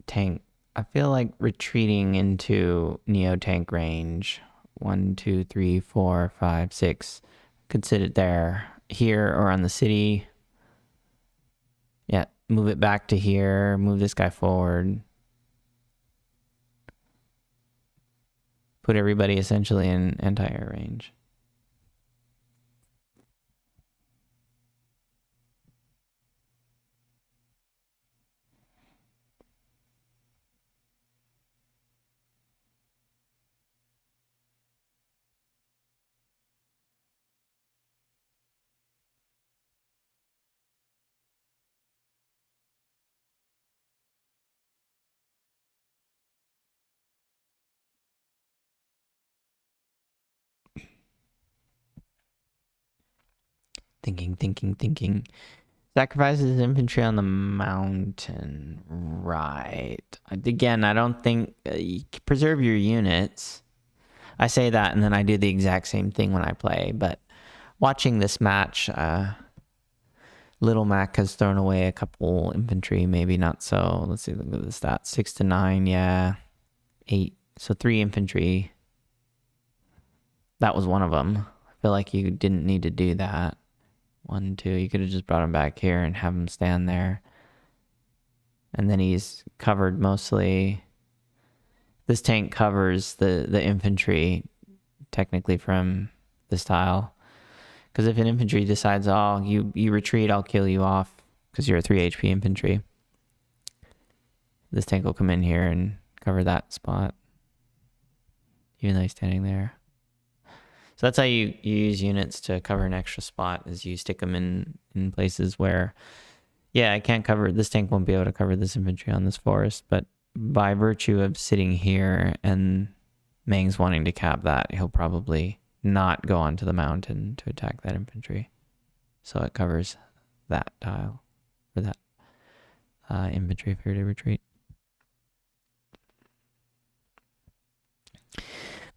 tank. I feel like retreating into Neo tank range. 1, 2, 3, 4, 5, 6. Could sit it there, here, or on the city. Yeah, move it back to here. Move this guy forward. Put everybody essentially in anti-air range. Thinking. Sacrifices infantry on the mountain. Right. Again, I don't think... you preserve your units. I say that and then I do the exact same thing when I play. But watching this match, Little Mac has thrown away a couple infantry. Maybe not so. Let's see, look at the stats. 6 to 9, yeah. 8. So 3 infantry. That was one of them. I feel like you didn't need to do that. 1, 2. You could have just brought him back here and have him stand there. And then he's covered mostly. This tank covers the infantry technically from this tile. Because if an infantry decides, oh, you retreat, I'll kill you off. because you're a 3 HP infantry. This tank will come in here and cover that spot, even though he's standing there. So that's how you use units to cover an extra spot, is you stick them in places where, yeah, I can't cover, this tank won't be able to cover this infantry on this forest, but by virtue of sitting here and Meng's wanting to cap that, he'll probably not go onto the mountain to attack that infantry. So it covers that tile, for that infantry if you're to retreat.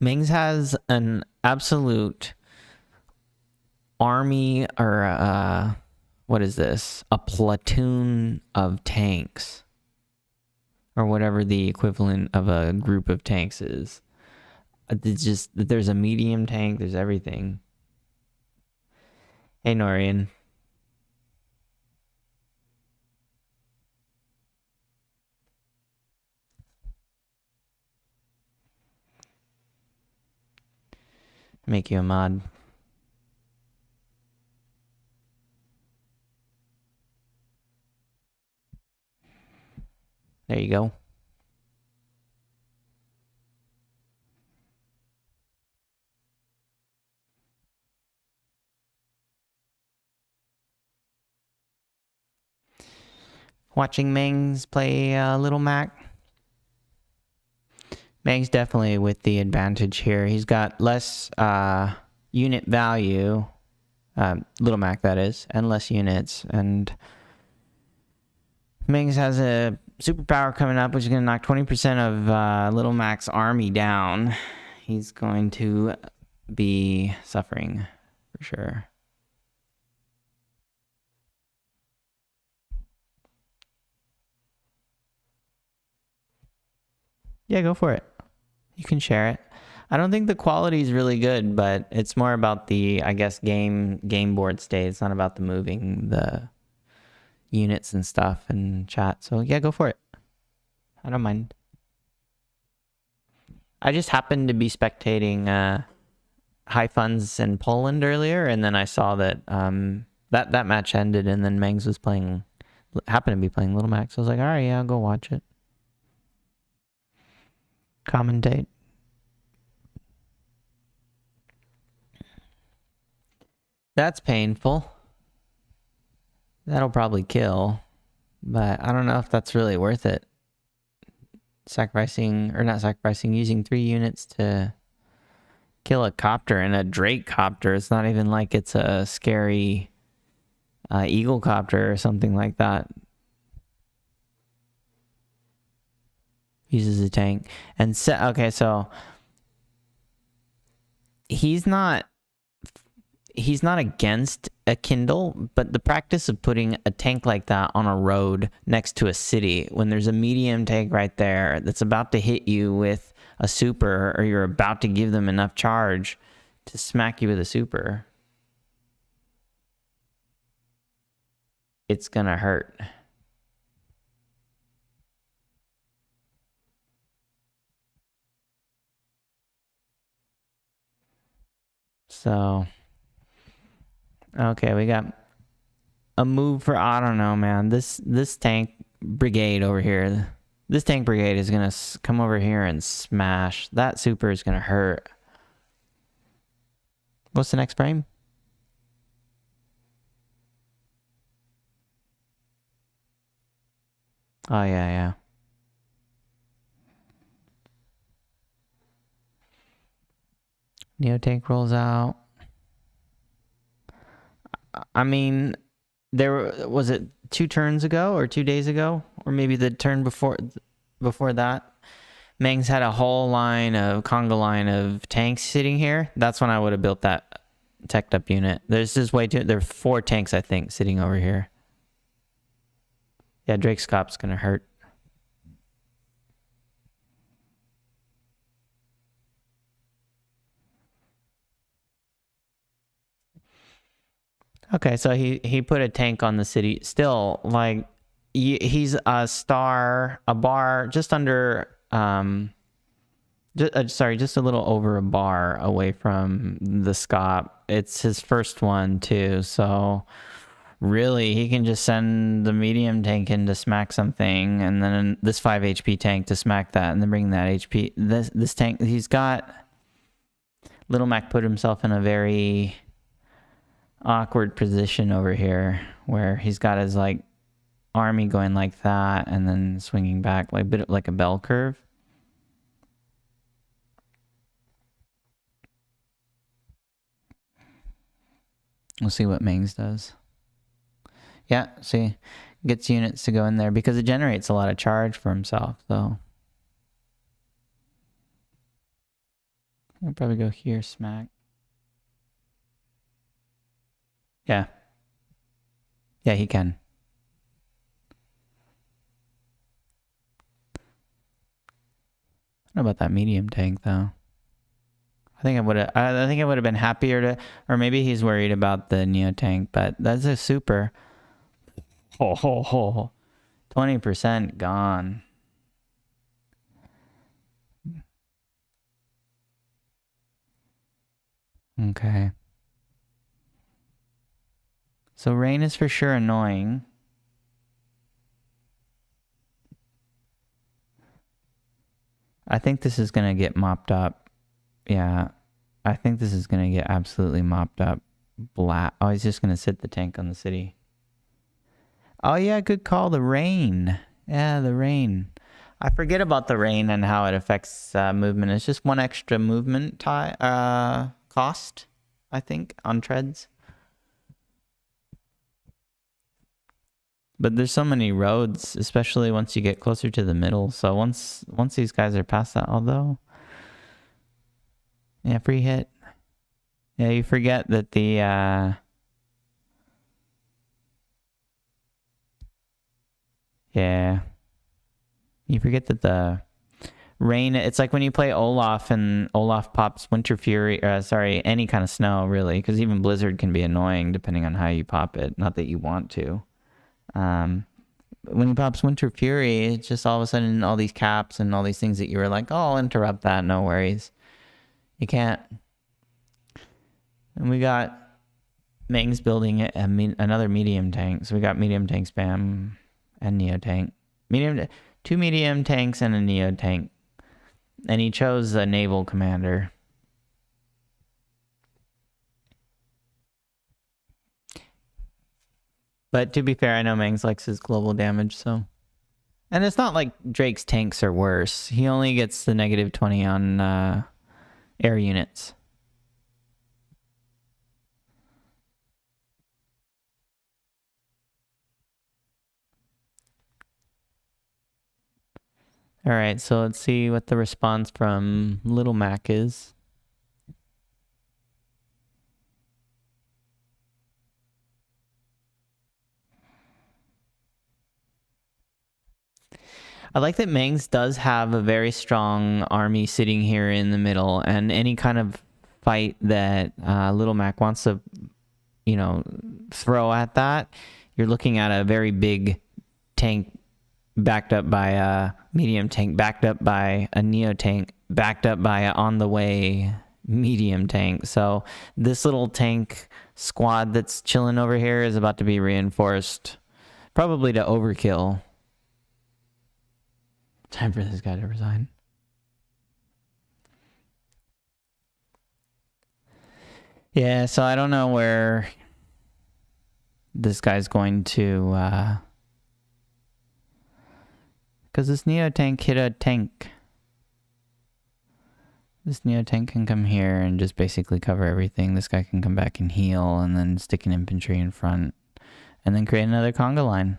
Meng's has an absolute army, or what is this? A platoon of tanks, or whatever the equivalent of a group of tanks is. It's just, there's a medium tank, there's everything. Hey, Norian. Make you a mod. There you go. Watching Meng's play Little Mac. Meng's definitely with the advantage here. He's got less unit value, Little Mac that is, and less units. And Meng's has a superpower coming up, which is going to knock 20% of Little Mac's army down. He's going to be suffering for sure. Yeah, go for it. You can share it. I don't think the quality is really good, but it's more about the, I guess, game board state. It's not about the moving the units and stuff and chat. So yeah, go for it. I don't mind. I just happened to be spectating High Funds in Poland earlier, and then I saw that that match ended, and then Mengs was happened to be playing Little Mac. So I was like, all right, yeah, I'll go watch it. Commentate. That's painful. That'll probably kill, but I don't know if that's really worth it. Using 3 units to kill a copter, and a Drake copter. It's not even like it's a scary Eagle copter or something like that. Uses a tank. And okay, so he's not against a Kindle, but the practice of putting a tank like that on a road next to a city when there's a medium tank right there that's about to hit you with a super, or you're about to give them enough charge to smack you with a super, it's gonna hurt. So, okay, we got a move for, I don't know, man. This tank brigade over here, this tank brigade is gonna come over here and smash. That super is gonna hurt. What's the next frame? Oh, yeah. Neo tank rolls out. I mean, was it 2 turns ago or 2 days ago, or maybe the turn before that, Mengs had a whole conga line of tanks sitting here. That's when I would have built that teched up unit. There's 4 tanks, I think, sitting over here. Yeah, Drake's Cop's gonna hurt. Okay, so he put a tank on the city. Still, like, he's just under, just a little over a bar away from the Scop. It's his first one too, so Really, he can just send the medium tank in to smack something, and then this 5 HP tank to smack that, and then bring that HP. This tank, he's got... Little Mac put himself in a very awkward position over here, where he's got his, like, army going like that, and then swinging back like a bit like a bell curve. We'll see what Mings does. Yeah, see, gets units to go in there because it generates a lot of charge for himself, though. I'll probably go here, smack. Yeah. Yeah, he can. I don't know about that medium tank, though. I think I would have been happier to, or maybe he's worried about the Neo tank, but that's a super. 20% gone. Okay. So rain is for sure annoying. I think this is going to get mopped up. Yeah. I think this is going to get absolutely mopped up. Oh, he's just going to sit the tank on the city. Oh, yeah, good call. The rain. Yeah, the rain. I forget about the rain and how it affects movement. It's just one extra movement cost, I think, on treads. But there's so many roads, especially once you get closer to the middle. So once these guys are past that, although... Yeah, free hit. Yeah, you forget that the... Yeah. You forget that the rain... It's like when you play Olaf and Olaf pops Winter Fury... any kind of snow, really. Because even Blizzard can be annoying depending on how you pop it. Not that you want to. When he pops Winter Fury, it's just all of a sudden all these caps and all these things that you were like, oh, I'll interrupt that, no worries. You can't. And we got Mings building another medium tank. So we got medium tank spam and Neo tank. Two medium tanks and a Neo tank. And he chose a naval commander. But to be fair, I know Mings likes his global damage, so... And it's not like Drake's tanks are worse. He only gets the -20 on air units. Alright, so let's see what the response from Little Mac is. I like that Mings does have a very strong army sitting here in the middle, and any kind of fight that Little Mac wants to, throw at that, you're looking at a very big tank backed up by a medium tank, backed up by a Neo tank, backed up by a on-the-way medium tank. So this little tank squad that's chilling over here is about to be reinforced, probably to overkill. Time for this guy to resign. Yeah, so I don't know where this guy's going to... Because this Neo tank hit a tank. This Neo tank can come here and just basically cover everything. This guy can come back and heal and then stick an infantry in front. And then create another conga line.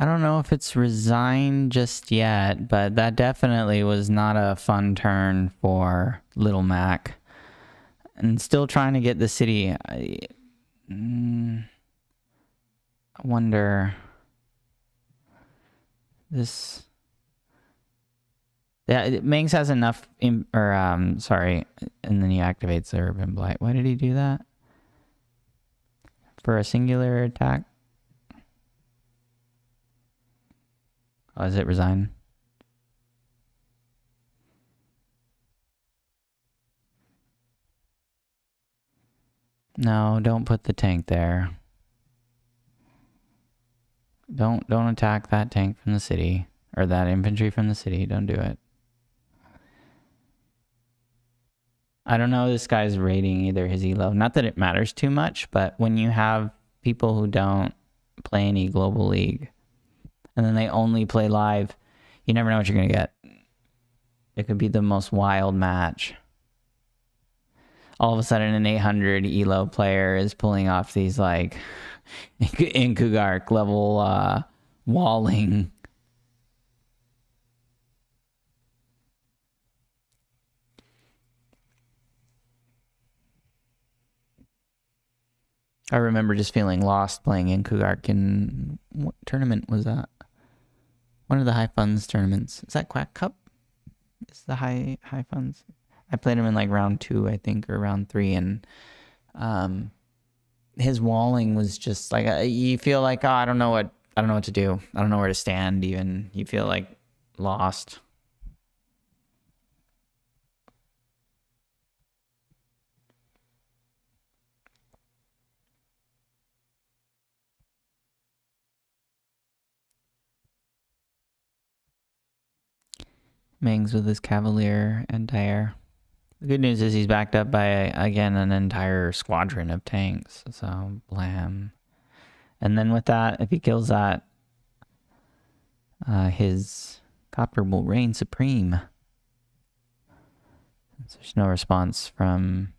I don't know if it's resigned just yet, but that definitely was not a fun turn for Little Mac. And still trying to get the city. I wonder... This Yeah, Mangs has enough, sorry, and then he activates the Urban Blight. Why did he do that? For a singular attack? Oh, is it resign? No, don't put the tank there. Don't attack that tank from the city. Or that infantry from the city. Don't do it. I don't know this guy's rating either, his elo. Not that it matters too much, but when you have people who don't play any global league and then they only play live, you never know what you're going to get. It could be the most wild match. All of a sudden an 800 elo player is pulling off these like in Kugark level walling. I remember just feeling lost playing in Kugark. In what tournament was that? One of the high funds tournaments. Is that Quack Cup? Is the high funds? I played him in like round 2, I think, or round 3, and his walling was just like you feel like, oh, I don't know what to do. I don't know where to stand. Even you feel like lost. Mangs with his Cavalier anti-air. The good news is he's backed up by, again, an entire squadron of tanks. So, blam. And then with that, if he kills that, his copter will reign supreme. There's no response from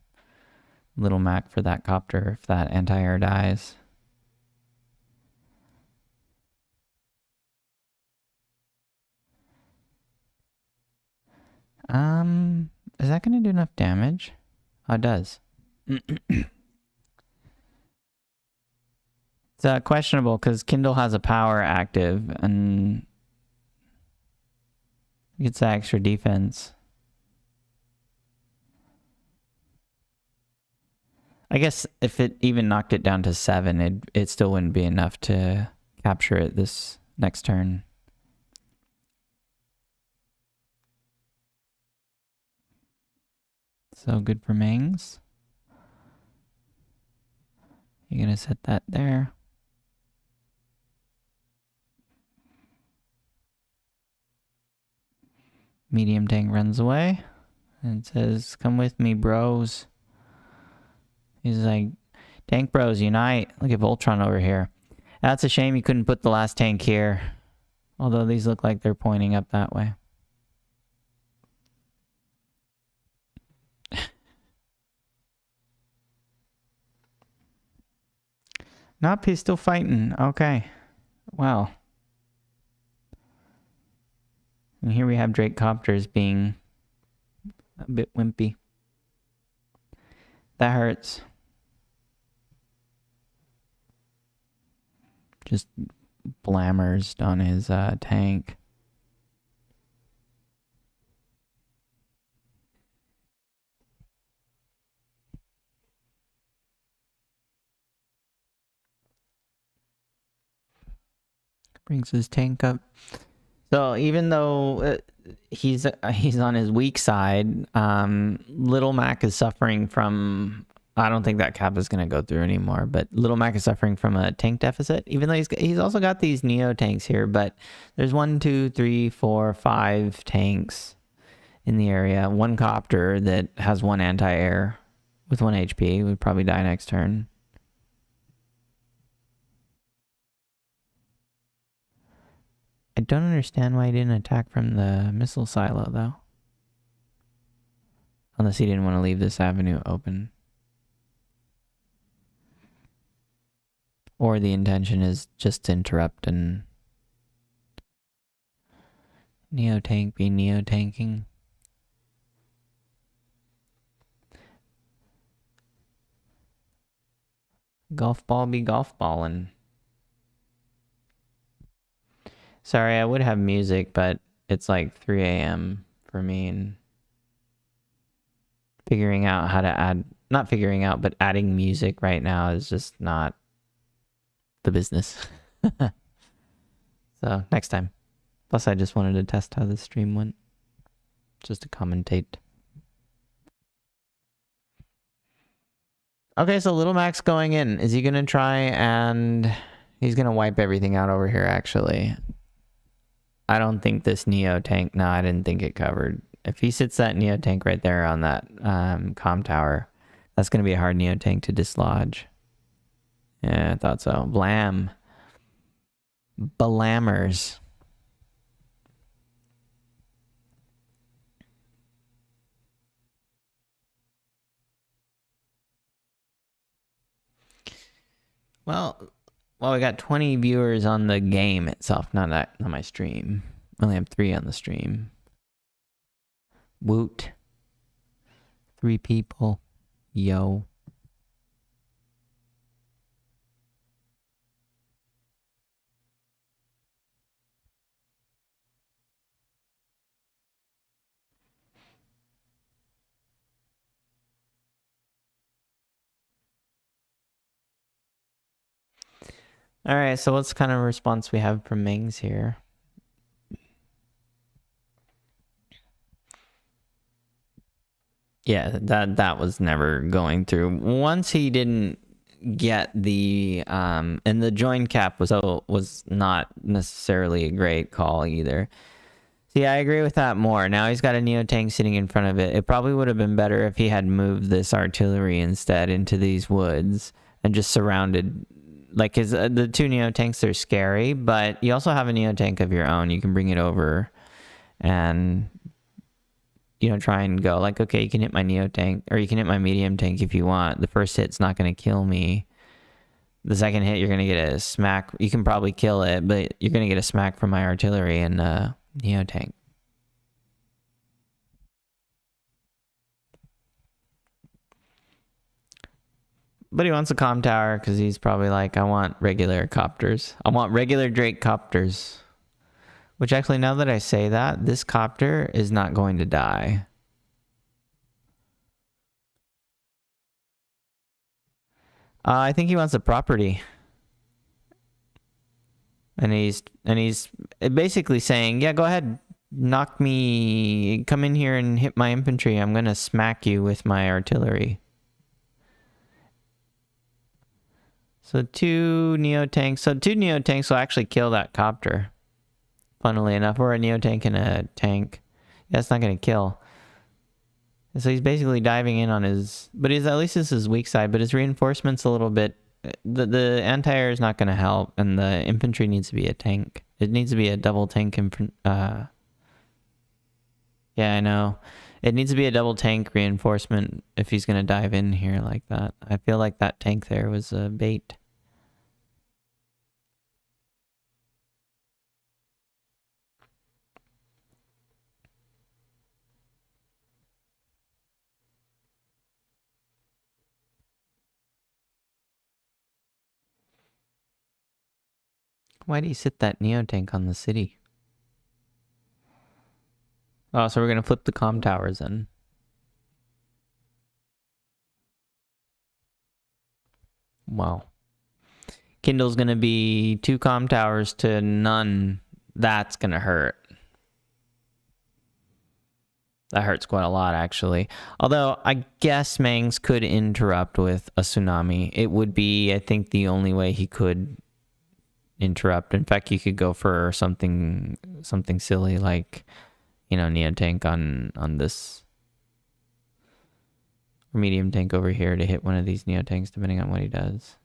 Little Mac for that copter if that anti-air dies. Is that going to do enough damage? Oh, it does. It's questionable because Kindle has a power active and gets that extra defense. I guess if it even knocked it down to 7, it still wouldn't be enough to capture it this next turn. So good for Mangs. You're going to set that there. Medium tank runs away and says, come with me, bros. He's like, tank bros, unite. Look at Voltron over here. That's a shame you couldn't put the last tank here. Although these look like they're pointing up that way. Nope, he's still fighting. Okay. Wow. And here we have Drake Copters being a bit wimpy. That hurts. Just blammers on his tank. Brings his tank up. So even though he's on his weak side, Little Mac is suffering from, I don't think that cap is going to go through anymore, but Little Mac is suffering from a tank deficit, even though he's also got these Neo tanks here, but there's 1, 2, 3, 4, 5 tanks in the area. One copter that has 1 anti-air with 1 HP would probably die next turn. I don't understand why he didn't attack from the missile silo, though. Unless he didn't want to leave this avenue open. Or the intention is just to interrupt and Neo-tank be Neo-tanking. Golf ball be golf ballin'. Sorry, I would have music, but it's like 3 a.m. for me, and figuring out how to add, not figuring out, but adding music right now is just not the business. So next time. Plus, I just wanted to test how the stream went, just to commentate. Okay, so Little Mac's going in. Is he gonna try and he's gonna wipe everything out over here? Actually, I don't think this Neo tank. No, I didn't think it covered. If he sits that Neo tank right there on that comm tower, that's gonna be a hard Neo tank to dislodge. Yeah, I thought so. Blam. Blammers. Well, we got 20 viewers on the game itself, not my stream. I only have 3 on the stream. Woot. 3 people. Yo. All right, so what's kind of response we have from Mings here? Yeah, that was never going through. Once he didn't get the and the join cap was not necessarily a great call either. See, I agree with that more. Now he's got a Neo tank sitting in front of it. It probably would have been better if he had moved this artillery instead into these woods and just surrounded. Like his the 2 Neo tanks are scary, but you also have a Neo tank of your own. You can bring it over and, you know, try and go like, okay, you can hit my Neo tank, or you can hit my medium tank if you want. The first hit's not going to kill me. The second hit, you're going to get a smack. You can probably kill it, but you're going to get a smack from my artillery and Neo tank. But he wants a comm tower because he's probably like, I want regular copters. I want regular Drake copters. Which actually, now that I say that, this copter is not going to die. I think he wants a property. And he's basically saying, yeah, go ahead, knock me, come in here and hit my infantry. I'm going to smack you with my artillery. So 2 Neo tanks. So 2 Neo tanks will actually kill that copter. Funnily enough, or a Neo tank and a tank. That's not going to kill. And so he's basically diving in on his, but at least this is weak side, but his reinforcements a little bit. The anti-air is not going to help, and the infantry needs to be a tank. It needs to be a double tank. Yeah, I know. It needs to be a double tank reinforcement if he's going to dive in here like that. I feel like that tank there was a bait. Why do you sit that Neo tank on the city? Oh, so we're going to flip the comm towers in. Wow. Kindle's going to be 2 comm towers to none. That's going to hurt. That hurts quite a lot, actually. Although, I guess Mangs could interrupt with a tsunami. It would be, I think, the only way he could interrupt. In fact, you could go for something silly like, you know, Neo tank on this. Or medium tank over here to hit one of these Neo tanks, depending on what he does.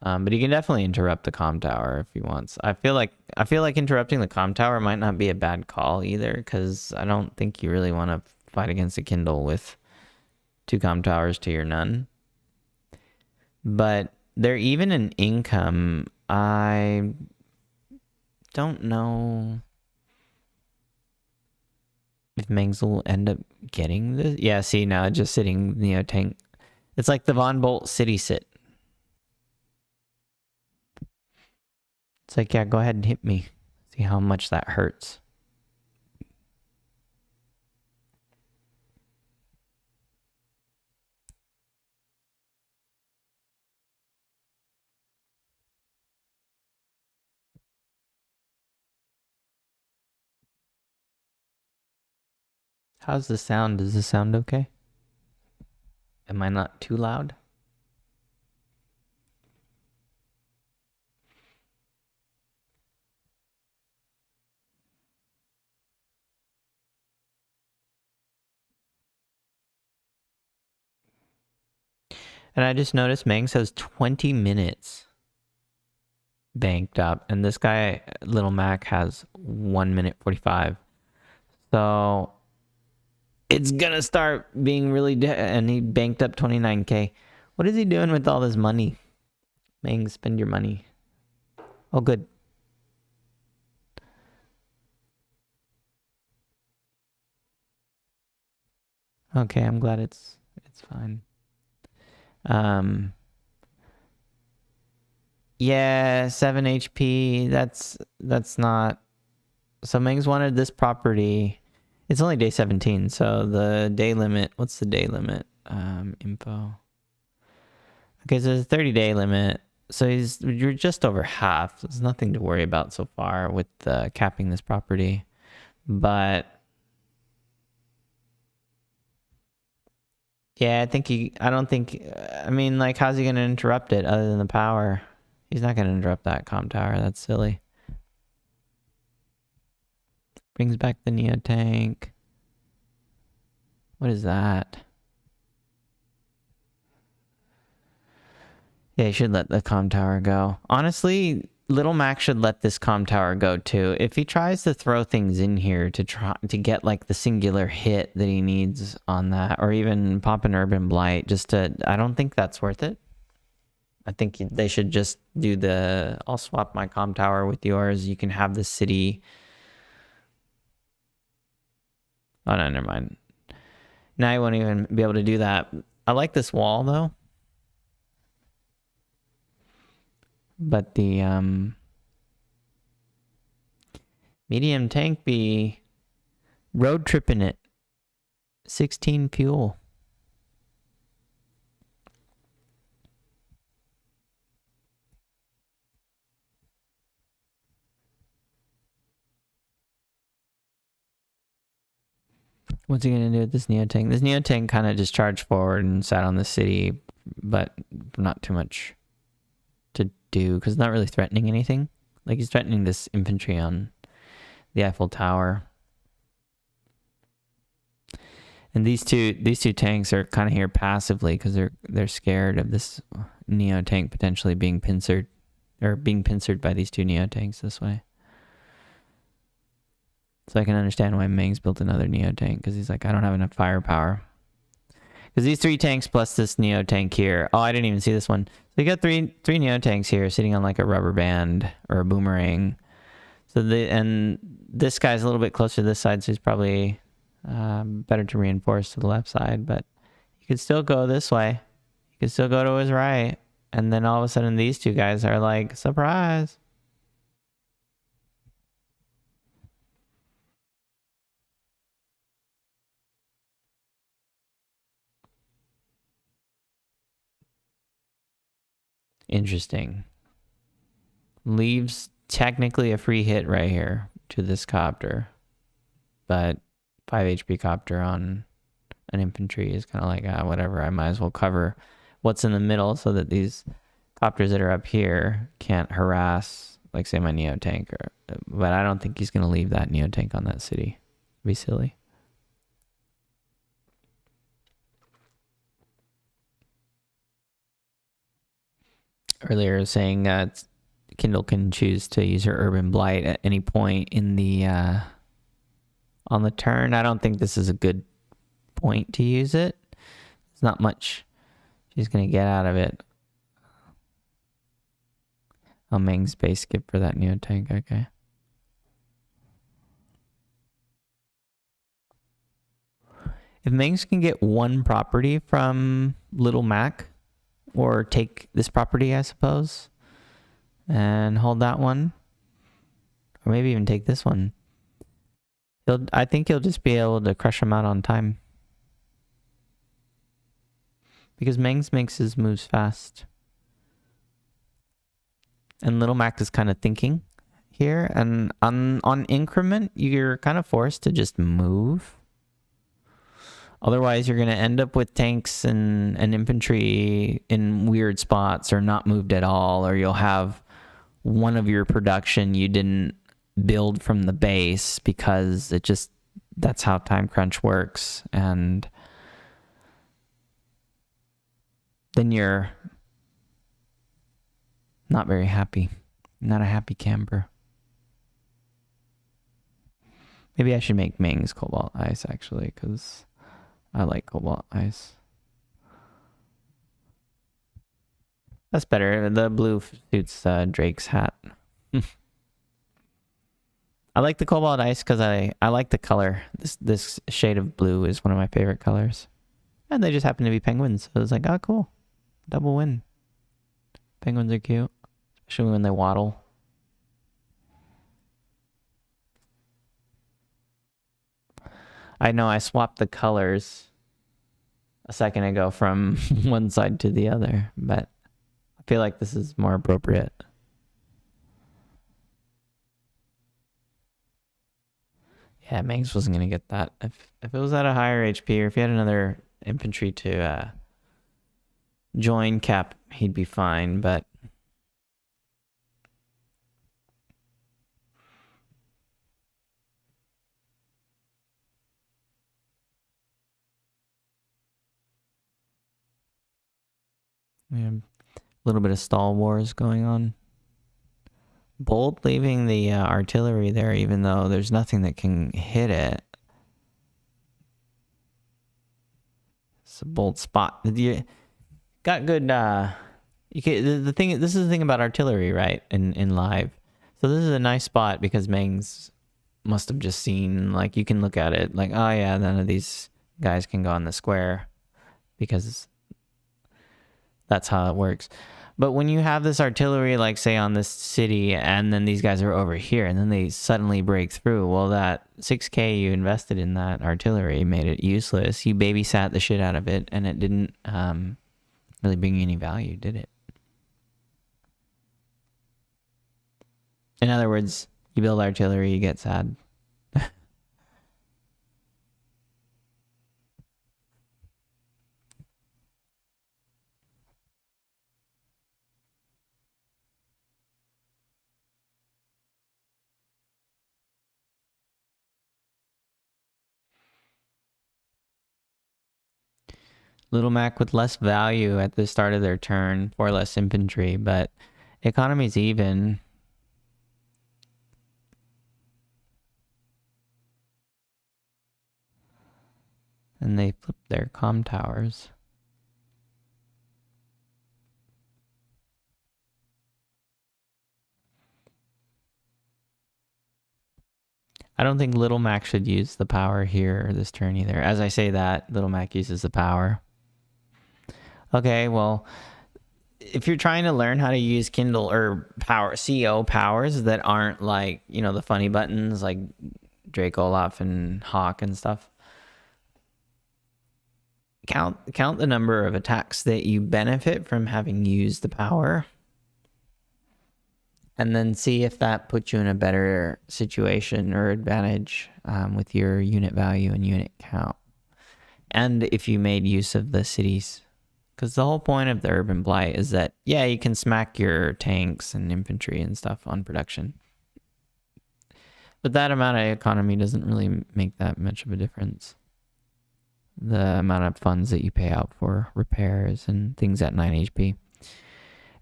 But he can definitely interrupt the comm tower if he wants. I feel like interrupting the comm tower might not be a bad call either, because I don't think you really want to fight against a Kindle with 2 comm towers to your none. But they're even in income. I don't know if Mengs will end up getting this. Yeah, see, now just sitting Neo tank. It's like the Von Bolt city sit. It's like, yeah, go ahead and hit me. See how much that hurts. How's the sound? Does the sound okay? Am I not too loud? And I just noticed Mangs has 20 minutes banked up, and this guy, Little Mac, has 1 minute 45. So it's gonna start being really and he banked up 29k. What is he doing with all this money? Mangs, spend your money. Oh, good. Okay, I'm glad it's fine. Yeah, 7 HP. That's not. So Mings wanted this property. It's only day 17, so the day limit. What's the day limit? Info. Okay, so there's a 30-day limit. So you're just over half. There's nothing to worry about so far with capping this property, but yeah, I don't think. I mean, like, how's he gonna interrupt it other than the power? He's not gonna interrupt that comm tower. That's silly. Brings back the Neo tank. What is that? Yeah, he should let the comm tower go. Honestly, Little Mac should let this comm tower go too. If he tries to throw things in here to try to get like the singular hit that he needs on that, or even pop an Urban Blight, I don't think that's worth it. I think they should just do I'll swap my comm tower with yours. You can have the city. Oh no, never mind. Now you won't even be able to do that. I like this wall though. But the medium tank be road tripping it. 16 fuel. What's he gonna do with this Neo tank? This Neo tank kind of just charged forward and sat on the city, but not too much to do because it's not really threatening anything. Like, he's threatening this infantry on the Eiffel Tower. And these two tanks are kind of here passively because they're scared of this Neo tank potentially being pincered by these two Neo tanks this way. So I can understand why Meng's built another Neo tank because he's like, I don't have enough firepower. Because these 3 tanks plus this Neo tank here. Oh, I didn't even see this one. So you got three Neo tanks here sitting on like a rubber band or a boomerang. So and this guy's a little bit closer to this side, so he's probably better to reinforce to the left side. But you could still go this way. You could still go to his right. And then all of a sudden these two guys are like, surprise. Interesting. Leaves technically a free hit right here to this copter. But 5 HP copter on an infantry is kind of like, whatever. I might as well cover what's in the middle so that these copters that are up here can't harass, like, say, my Neo tank. But I don't think he's going to leave that Neo tank on that city. It'd be silly. Earlier saying Kindle can choose to use her Urban Blight at any point in the on the turn. I don't think this is a good point to use it. There's not much she's going to get out of it. Oh, Meng's base skip for that Neo tank. Okay. If Mengs can get one property from Little Mac, or take this property, I suppose, and hold that one, or maybe even take this one, I think he'll just be able to crush him out on time. Because Mengs makes his moves fast. And Little Mac is kind of thinking here. And on increment, you're kind of forced to just move. Otherwise, you're going to end up with tanks and infantry in weird spots or not moved at all, or you'll have one of your production you didn't build from the base because that's how time crunch works. And then you're not very happy. Not a happy camper. Maybe I should make Ming's Cobalt Ice, actually, because I like Cobalt Ice. That's better. The blue suits Drake's hat. I like the Cobalt Ice because I like the color. This shade of blue is one of my favorite colors. And they just happen to be penguins. So it's like, oh, cool. Double win. Penguins are cute. Especially when they waddle. I know I swapped the colors a second ago from one side to the other, but I feel like this is more appropriate. Yeah, Mangs wasn't going to get that. If it was at a higher HP, or if he had another infantry to join Cap, he'd be fine, but... we have a little bit of stall wars going on. Bold leaving the artillery there, even though there's nothing that can hit it. It's a bold spot. You got good. You can, the thing. This is the thing about artillery, right? In live, so this is a nice spot because Mengs must have just seen, like, you can look at it like, oh yeah, none of these guys can go on the square because that's how it works. But when you have this artillery, like, say, on this city, and then these guys are over here, and then they suddenly break through, well, that 6K you invested in that artillery made it useless. You babysat the shit out of it, and it didn't really bring you any value, did it? In other words, you build artillery, you get sad. Little Mac with less value at the start of their turn, for less infantry, but economy's even. And they flipped their comm towers. I don't think Little Mac should use the power here this turn either. As I say that, Little Mac uses the power. Okay, well, if you're trying to learn how to use Kindle or power CO powers that aren't like, you know, the funny buttons like Drake Olaf and Hawk and stuff, count the number of attacks that you benefit from having used the power, and then see if that puts you in a better situation or advantage with your unit value and unit count, and if you made use of the cities. Because the whole point of the Urban Blight is that, yeah, you can smack your tanks and infantry and stuff on production. But that amount of economy doesn't really make that much of a difference. The amount of funds that you pay out for repairs and things at 9 HP.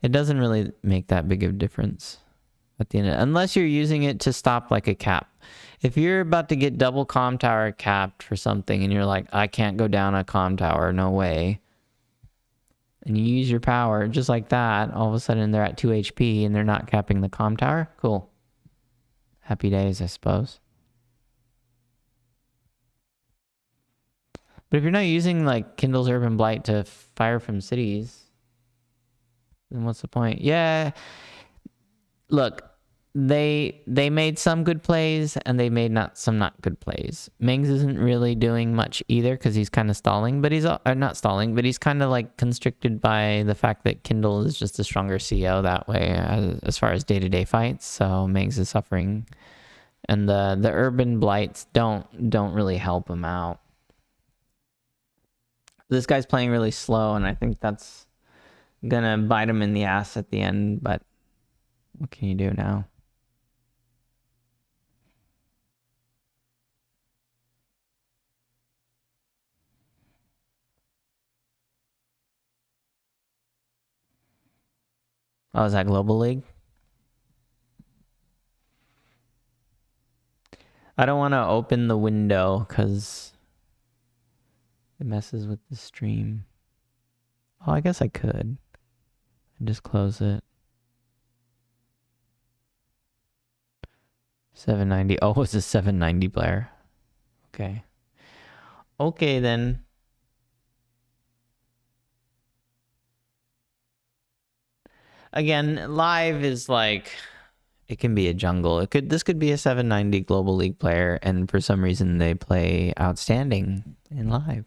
It doesn't really make that big of a difference at the end unless you're using it to stop like a cap. If you're about to get double comm tower capped for something and you're like, I can't go down a comm tower, no way. And you use your power just like that, all of a sudden they're at 2 HP and they're not capping the comm tower. Cool. Happy days, I suppose. But if you're not using like Kindle's Urban Blight to fire from cities, then what's the point? Yeah. Look, they made some good plays and they made some not good plays. Mings isn't really doing much either because he's kind of stalling, but he's not stalling, but he's kind of like constricted by the fact that Kindle is just a stronger CO that way as far as day-to-day fights. So Mings is suffering, and the Urban Blights don't really help him out. This guy's playing really slow, and I think that's gonna bite him in the ass at the end, but what can you do now? Oh, is that Global League? I don't want to open the window because it messes with the stream. Oh, I guess I could. And just close it. 790. Oh, it's a 790 player. Okay. Okay, then. Again, live is like, it can be a jungle. This could be a 790 Global League player, and for some reason they play outstanding in live.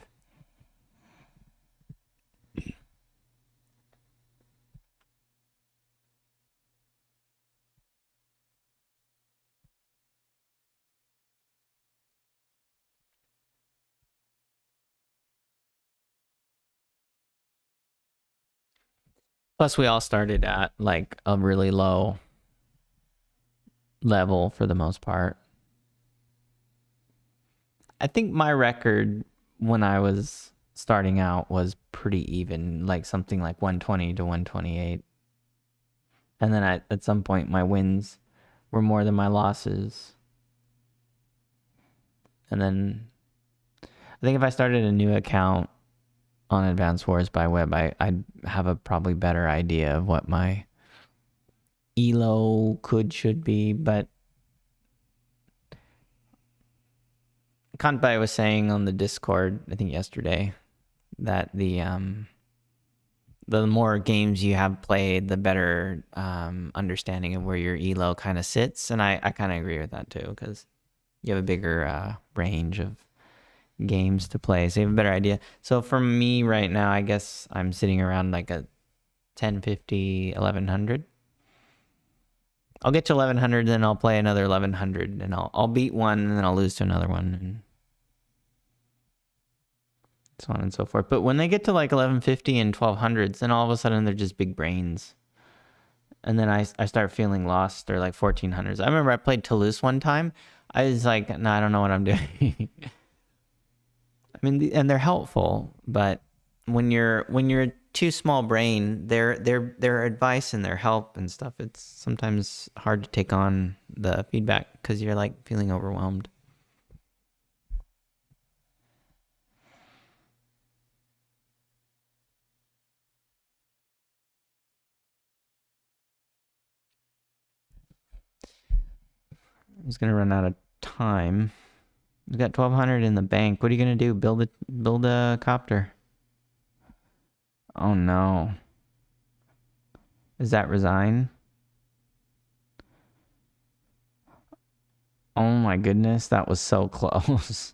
Plus, we all started at like a really low level for the most part. I think my record when I was starting out was pretty even, like something like 120 to 128. And then at some point, my wins were more than my losses. And then I think if I started a new account on Advanced Wars by Web, I'd have a probably better idea of what my elo should be. But Kanpai was saying on the Discord, I think yesterday, that the more games you have played, the better understanding of where your elo kind of sits. And I kind of agree with that too, because you have a bigger range of games to play, so you have a better idea. So for me right now, I guess I'm sitting around like a 1050, 1100. I'll get to 1100, then I'll play another 1100, and I'll beat one, and then I'll lose to another one, and so on and so forth. But when they get to like 1150 and 1200s, then all of a sudden they're just big brains. And then I start feeling lost, or like 1400s. I remember I played Toulouse one time. I was like, no, I don't know what I'm doing. I mean, and they're helpful, but when you're a too small brain, their advice and their help and stuff, it's sometimes hard to take on the feedback because you're like feeling overwhelmed. I was gonna run out of time. We've got 1200 in the bank. What are you gonna do? Build a copter? Oh no. Is that resign? Oh my goodness, that was so close.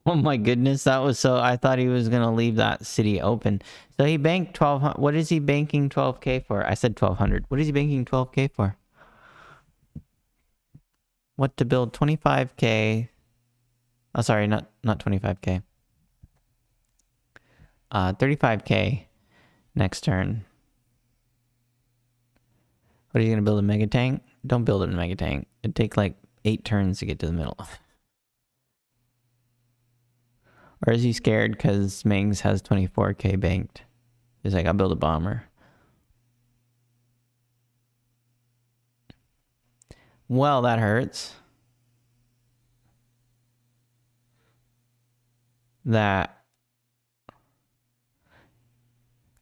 Oh my goodness, that was so... I thought he was gonna leave that city open. So he banked 1200. What is he banking 12k for? I said 1200. What is he banking 12k for? What to build? 25k. Oh, sorry, not 25k. 35k next turn. What are you gonna build, a mega tank? Don't build a mega tank. It'd take like 8 turns to get to the middle. Or is he scared because Mings has 24k banked? He's like, I'll build a bomber. Well, that hurts. That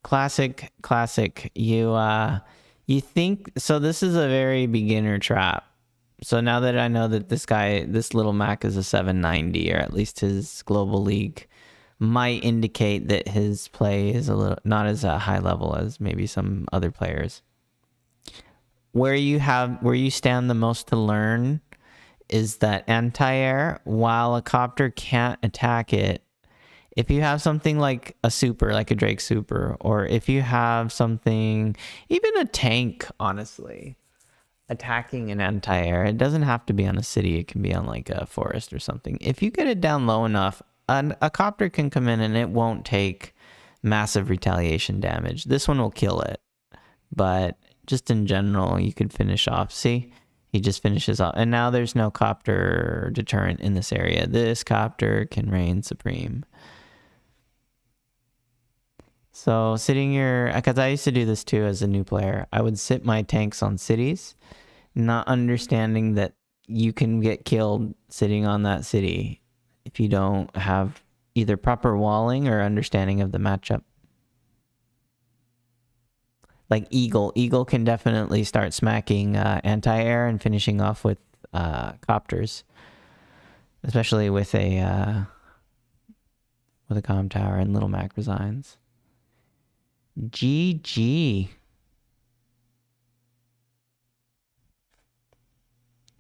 classic. You think so? This is a very beginner trap. So now that I know that this little Mac is a 790, or at least his global league might indicate that his play is a little not as a high level as maybe some other players. Where you stand the most to learn is that anti-air, while a copter can't attack it, if you have something like a super, like a Drake super, or if you have something, even a tank, honestly, attacking an anti-air, it doesn't have to be on a city. It can be on like a forest or something. If you get it down low enough, a copter can come in and it won't take massive retaliation damage. This one will kill it, but just in general, you could finish off. See, he just finishes off, and now there's no copter deterrent in this area. This copter can reign supreme. So sitting because I used to do this too as a new player. I would sit my tanks on cities, not understanding that you can get killed sitting on that city if you don't have either proper walling or understanding of the matchup. Like Eagle can definitely start smacking anti-air and finishing off with copters, especially with a comm tower and little Mac resigns. GG.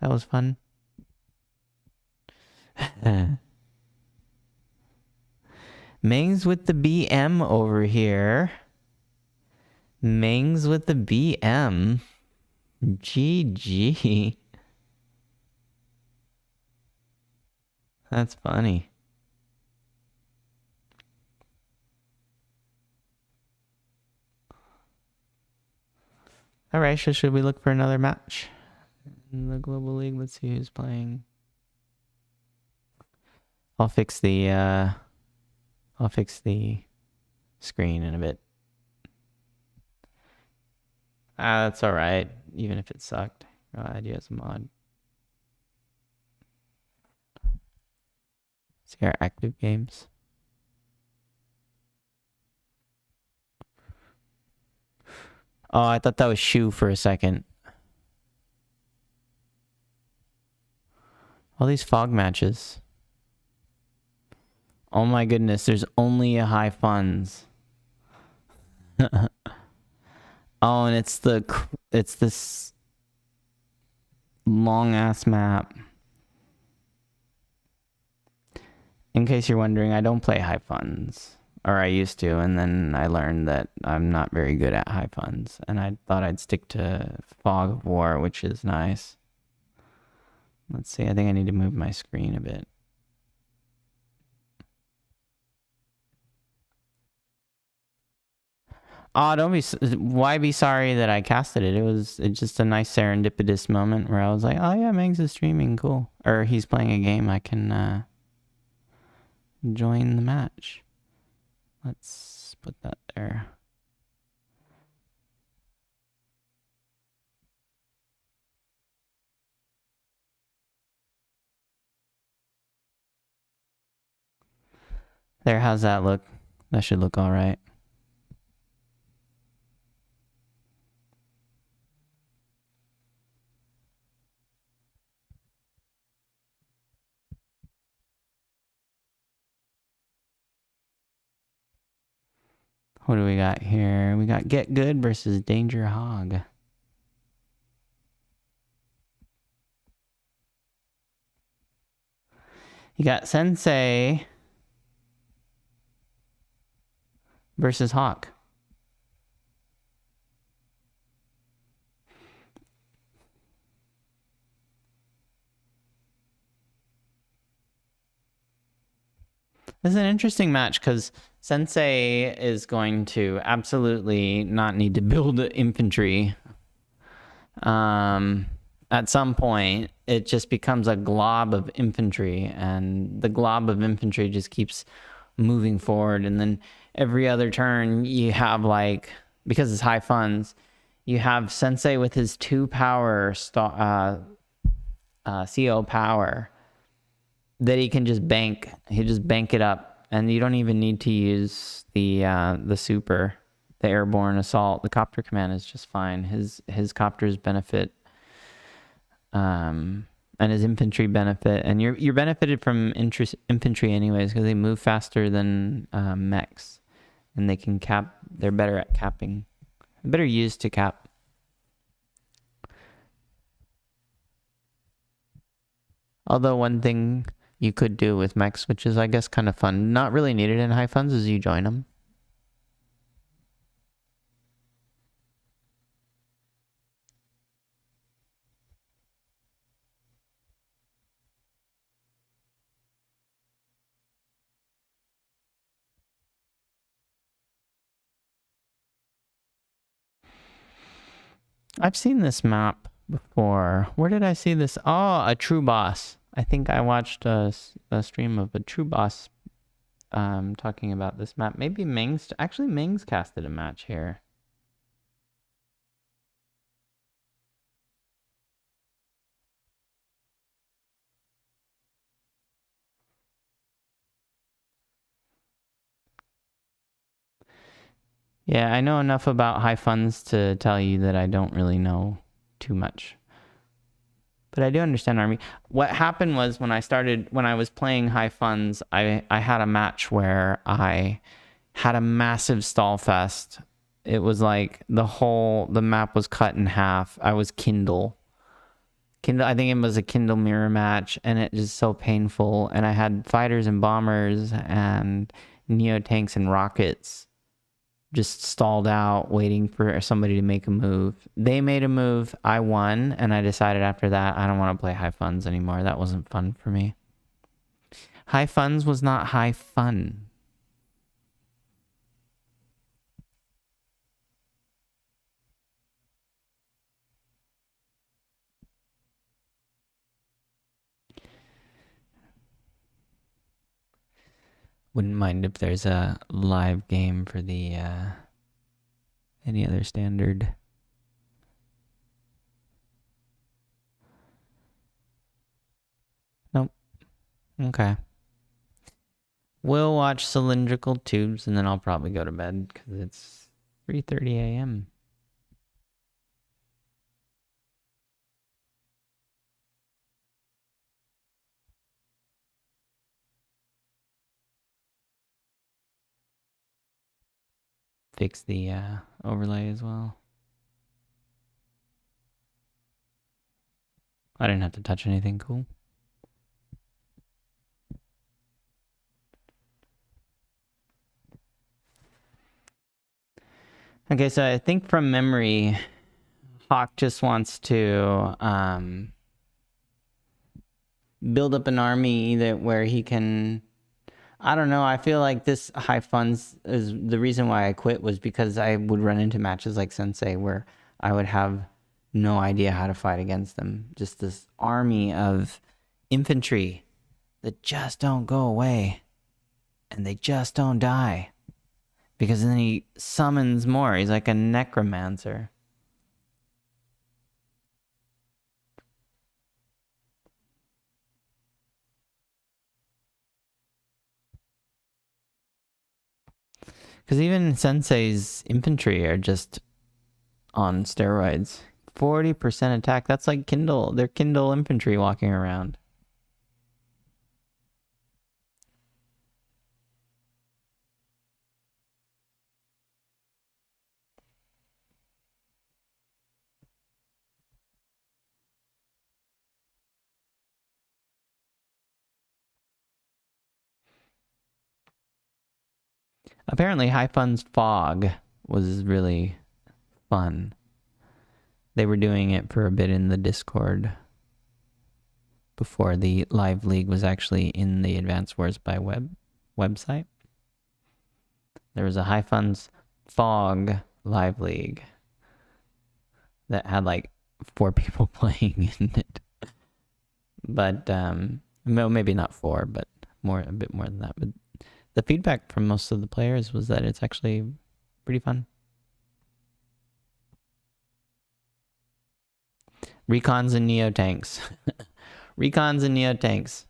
That was fun. Mings with the BM over here. Mings with the BM. GG. That's funny. All right, so should we look for another match in the Global League? Let's see who's playing. I'll fix the screen in a bit. That's all right, even if it sucked. Glad you as a mod. See our active games. Oh, I thought that was Shu for a second. All these fog matches. Oh my goodness, there's only a high funds. Oh, and it's this long ass map. In case you're wondering, I don't play high funds. Or I used to, and then I learned that I'm not very good at high funds. And I thought I'd stick to Fog of War, which is nice. Let's see, I think I need to move my screen a bit. Oh, why be sorry that I casted it? It's just a nice serendipitous moment where I was like, oh yeah, Megs is streaming, cool. Or he's playing a game, I can join the match. Let's put that there. There, how's that look? That should look all right. What do we got here? We got Get Good versus Danger Hog. You got Sensei versus Hawk. This is an interesting match because Sensei is going to absolutely not need to build infantry. At some point, it just becomes a glob of infantry, and the glob of infantry just keeps moving forward. And then every other turn, you have because it's high funds, you have Sensei with his 2 power CO power that he can just bank. He just bank it up, and you don't even need to use the super, the airborne assault. The copter command is just fine. His copters benefit, and his infantry benefit, and you're benefited from infantry anyways because they move faster than mechs, and they can cap. They're better at capping. Better used to cap. Although one thing you could do with mechs, which is I guess kind of fun, not really needed in high funds, is you join them. I've seen this map before. Where did I see this? Oh, a True Boss. I think I watched a stream of a True Boss talking about this map. Maybe Ming's... Actually, Ming's casted a match here. Yeah, I know enough about high funds to tell you that I don't really know too much. But I do understand Army. What happened was when I was playing high funds, I had a match where I had a massive stall fest. It was like the map was cut in half. I was Kindle. I think it was a Kindle mirror match, and it was so painful. And I had fighters and bombers and neo tanks and rockets just stalled out waiting for somebody to make a move. They made a move, I won, and I decided after that I don't want to play high funds anymore. That wasn't fun for me. High funds was not high fun. Wouldn't mind if there's a live game for the any other standard. Nope. Okay. We'll watch Cylindrical Tubes and then I'll probably go to bed because it's 3:30 a.m. Fix the overlay as well. I didn't have to touch anything cool. Okay, so I think from memory, Hawk just wants to build up an army that where he can... I don't know. I feel like this high funds is the reason why I quit was because I would run into matches like Sensei where I would have no idea how to fight against them. Just this army of infantry that just don't go away and they just don't die because then he summons more. He's like a necromancer. Because even Sensei's infantry are just on steroids. 40% attack. That's like Kindle. They're Kindle infantry walking around. Apparently, High Fun's Fog was really fun. They were doing it for a bit in the Discord before the live league was actually in the Advanced Wars by website. There was a High Fun's Fog live league that had like 4 people playing in it. But no, maybe not 4, but a bit more than that. But the feedback from most of the players was that it's actually pretty fun. Recons and Neo tanks. Recons and Neo tanks.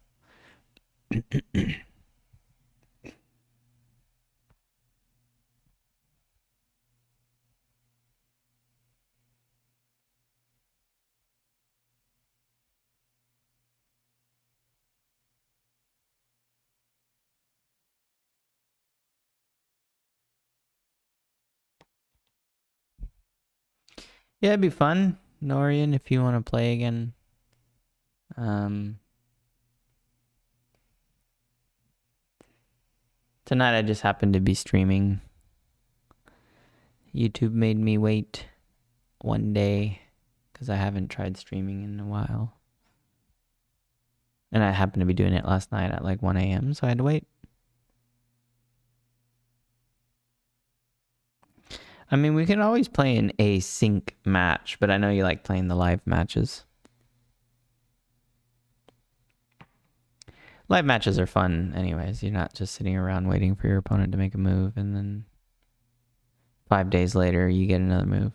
Yeah, it'd be fun, Norian, if you want to play again. Tonight I just happened to be streaming. YouTube made me wait one day because I haven't tried streaming in a while. And I happened to be doing it last night at like 1 a.m., so I had to wait. I mean, we can always play an async match, but I know you like playing the live matches. Live matches are fun anyways. You're not just sitting around waiting for your opponent to make a move and then 5 days later you get another move.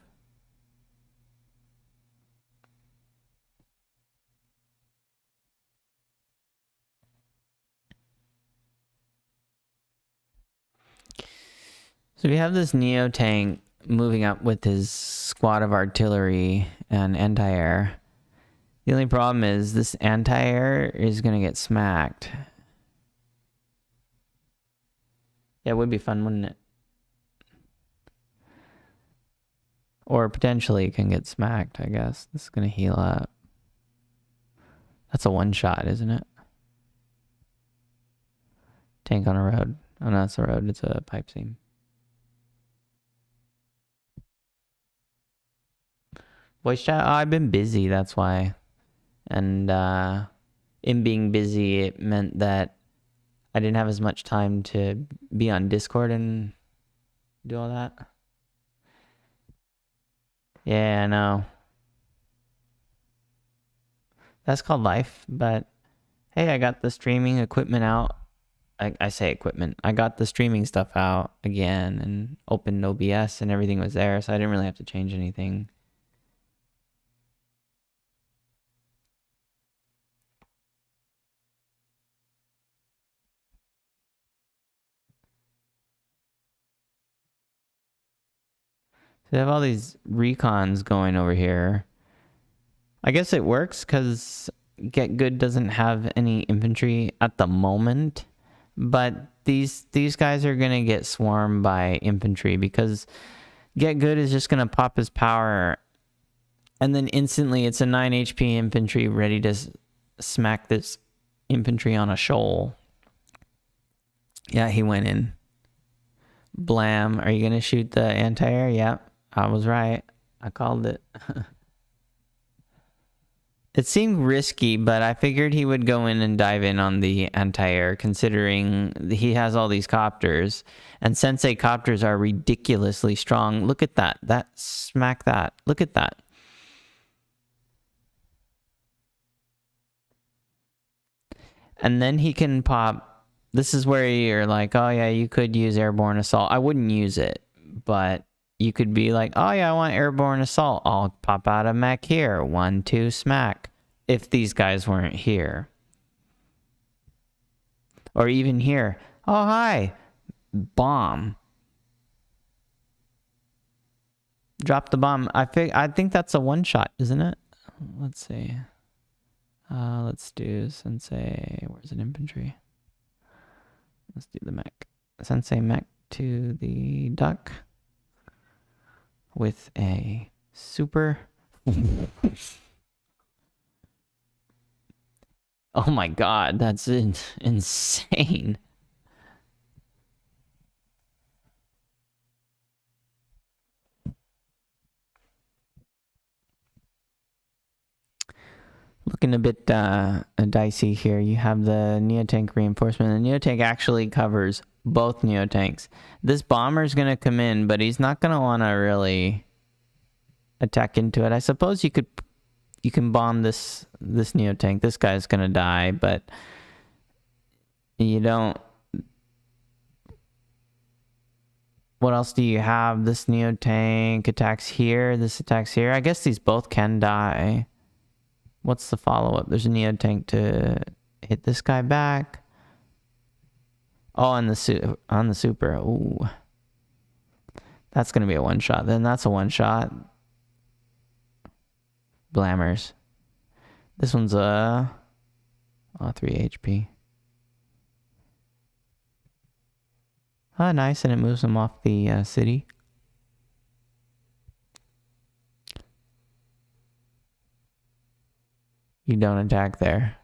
So we have this Neo tank moving up with his squad of artillery and anti-air. The only problem is this anti-air is going to get smacked. Yeah, it would be fun, wouldn't it? Or potentially it can get smacked, I guess. This is going to heal up. That's a one-shot, isn't it? Tank on a road. Oh, no, it's a road. It's a pipe seam. Voice chat? Oh, I've been busy, that's why. And in being busy, it meant that I didn't have as much time to be on Discord and do all that. Yeah, I know. That's called life, but hey, I got the streaming equipment out. I say equipment. I got the streaming stuff out again and opened OBS and everything was there, so I didn't really have to change anything. So they have all these recons going over here. I guess it works because Get Good doesn't have any infantry at the moment, but these guys are going to get swarmed by infantry because Get Good is just going to pop his power and then instantly it's a 9 HP infantry ready to smack this infantry on a shoal. Yeah, he went in. Blam. Are you going to shoot the anti-air? Yep, I was right. I called it. It seemed risky, but I figured he would go in and dive in on the anti-air, considering he has all these copters. And Sensei copters are ridiculously strong. Look at that. Smack that. Look at that. And then he can pop. This is where you're like, oh yeah, you could use airborne assault. I wouldn't use it, but you could be like, oh yeah, I want airborne assault. I'll pop out a mech here. 1, 2, smack. If these guys weren't here. Or even here. Oh, hi. Bomb. Drop the bomb. I think that's a one-shot, isn't it? Let's see. Let's do Sensei. Where's an infantry? Let's do the mech. Sensei mech to the duck. With a super... Oh my god, that's insane. Looking a bit dicey here. You have the Neotank reinforcement. The Neotank actually covers both Neotanks. This bomber's going to come in, but he's not going to want to really attack into it. I suppose you can bomb this Neotank. This guy's going to die, but you don't... What else do you have? This Neotank attacks here. This attacks here. I guess these both can die. What's the follow-up? There's a Neotank to hit this guy back. Oh, on the super. Ooh. That's going to be a one-shot. Then that's a one-shot. Blammers. This one's a... 3 HP. Oh, nice. And it moves him off the city. You don't attack there.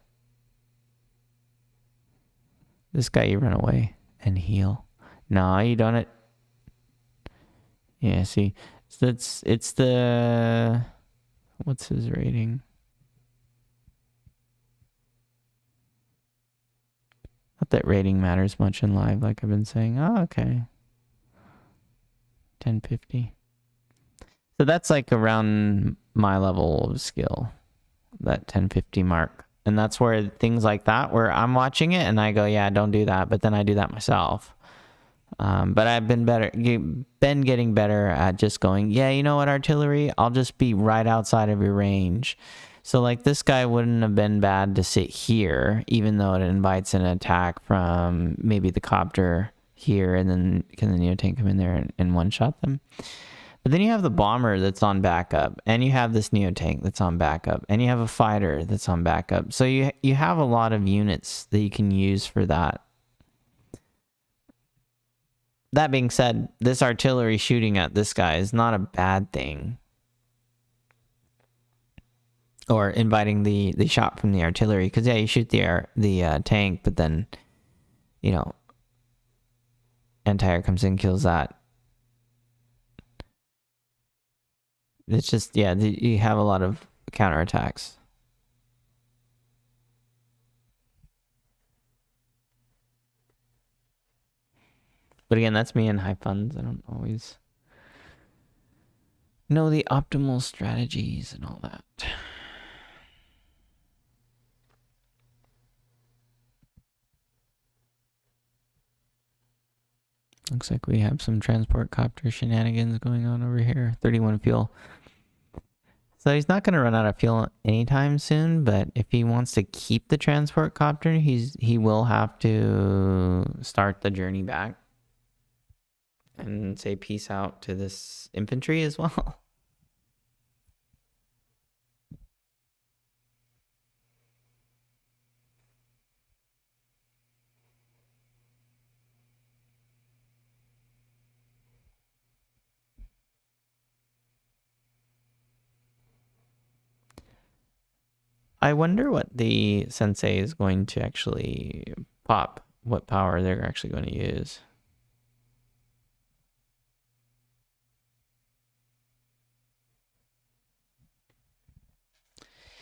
This guy, you run away and heal. No, you don't. Yeah, see. So it's the... What's his rating? Not that rating matters much in live, like I've been saying. Oh, okay. 1050. So that's like around my level of skill, that 1050 mark. And that's where things like that, where I'm watching it and I go, yeah, don't do that. But then I do that myself. But I've been getting better at just going, yeah, you know what, artillery, I'll just be right outside of your range. So like this guy wouldn't have been bad to sit here, even though it invites an attack from maybe the copter here, and then can the Neotank come in there and one-shot them? But then you have the bomber that's on backup, and you have this Neotank that's on backup, and you have a fighter that's on backup. So you have a lot of units that you can use for that. That being said, this artillery shooting at this guy is not a bad thing. Or inviting the shot from the artillery, because yeah, you shoot the tank, but then, you know, anti-air comes in, kills that. It's just, yeah, you have a lot of counterattacks. But again, that's me in high funds. I don't always know the optimal strategies and all that. Looks like we have some transport copter shenanigans going on over here. 31 fuel. So he's not going to run out of fuel anytime soon, but if he wants to keep the transport copter, he will have to start the journey back and say peace out to this infantry as well. I wonder what the sensei is going to actually pop, what power they're actually going to use.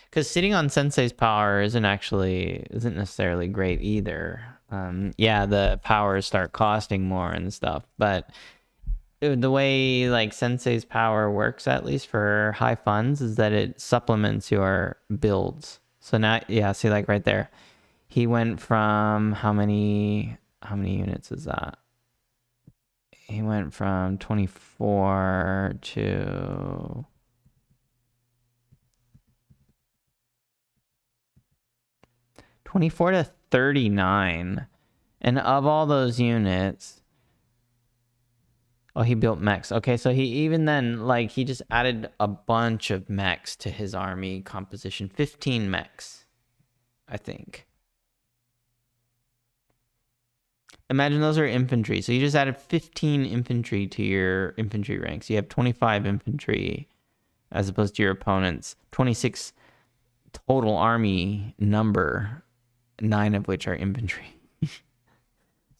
Because sitting on sensei's power isn't necessarily great either. Yeah, the powers start costing more and stuff, but the way like sensei's power works, at least for high funds, is that it supplements your builds. So now, yeah, see, like right there, he went from how many units is that? He went from 24 to 24 to 39. And of all those units, oh, he built mechs. Okay, so he even then, like, he just added a bunch of mechs to his army composition. 15 mechs, I think. Imagine those are infantry. So you just added 15 infantry to your infantry ranks. You have 25 infantry as opposed to your opponent's 26 total army number, 9 of which are infantry.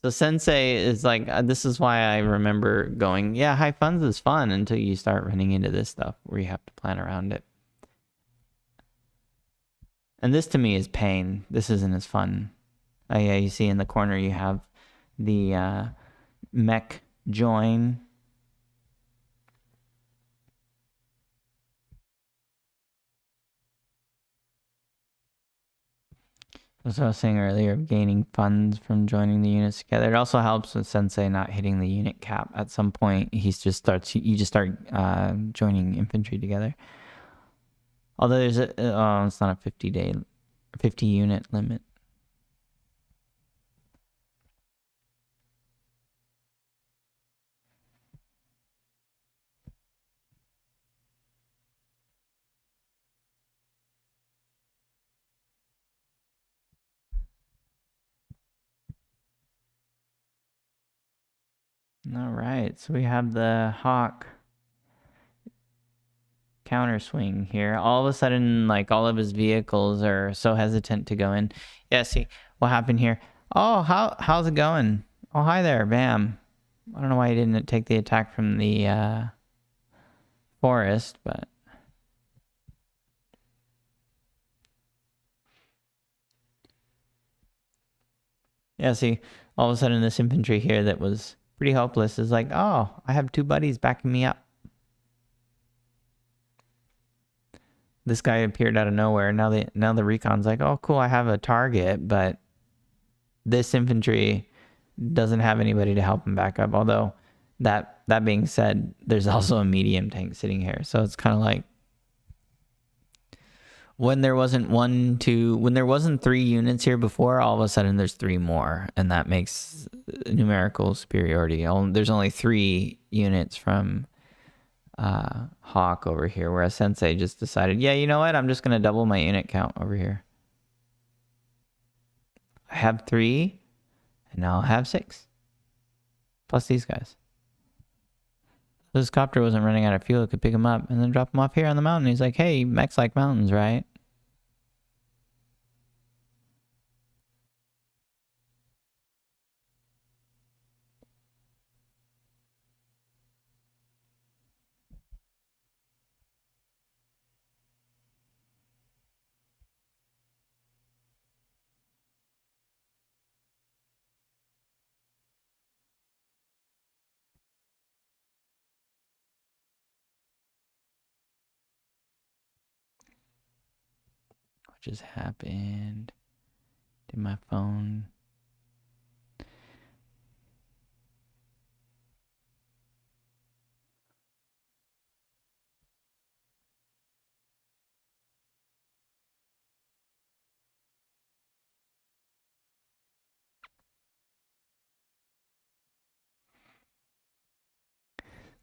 So sensei is like, this is why I remember going, yeah, high funds is fun until you start running into this stuff where you have to plan around it. And this to me is pain. This isn't as fun. Oh yeah, you see in the corner you have the mech join. As I was saying earlier, gaining funds from joining the units together. It also helps with sensei not hitting the unit cap. At some point, you just start joining infantry together. Although there's it's not a 50 unit limit. All right, so we have the Hawk counter swing here. All of a sudden, like, all of his vehicles are so hesitant to go in. Yeah, see what happened here. Oh, how's it going? Oh, hi there, bam. I don't know why he didn't take the attack from the forest, but yeah, see, all of a sudden this infantry here that was pretty hopeless. It's like, oh, I have 2 buddies backing me up. This guy appeared out of nowhere. Now the recon's like, oh, cool, I have a target, but this infantry doesn't have anybody to help him back up. Although that being said, there's also a medium tank sitting here. So it's kind of like when there wasn't 3 units here before, all of a sudden there's 3 more, and that makes numerical superiority. There's only 3 units from Hawk over here, whereas Sensei just decided, yeah, you know what? I'm just going to double my unit count over here. I have 3, and now I'll have 6. Plus these guys. This copter wasn't running out of fuel. It could pick him up and then drop him off here on the mountain. He's like, hey, mechs like mountains, right? What just happened? Did my phone...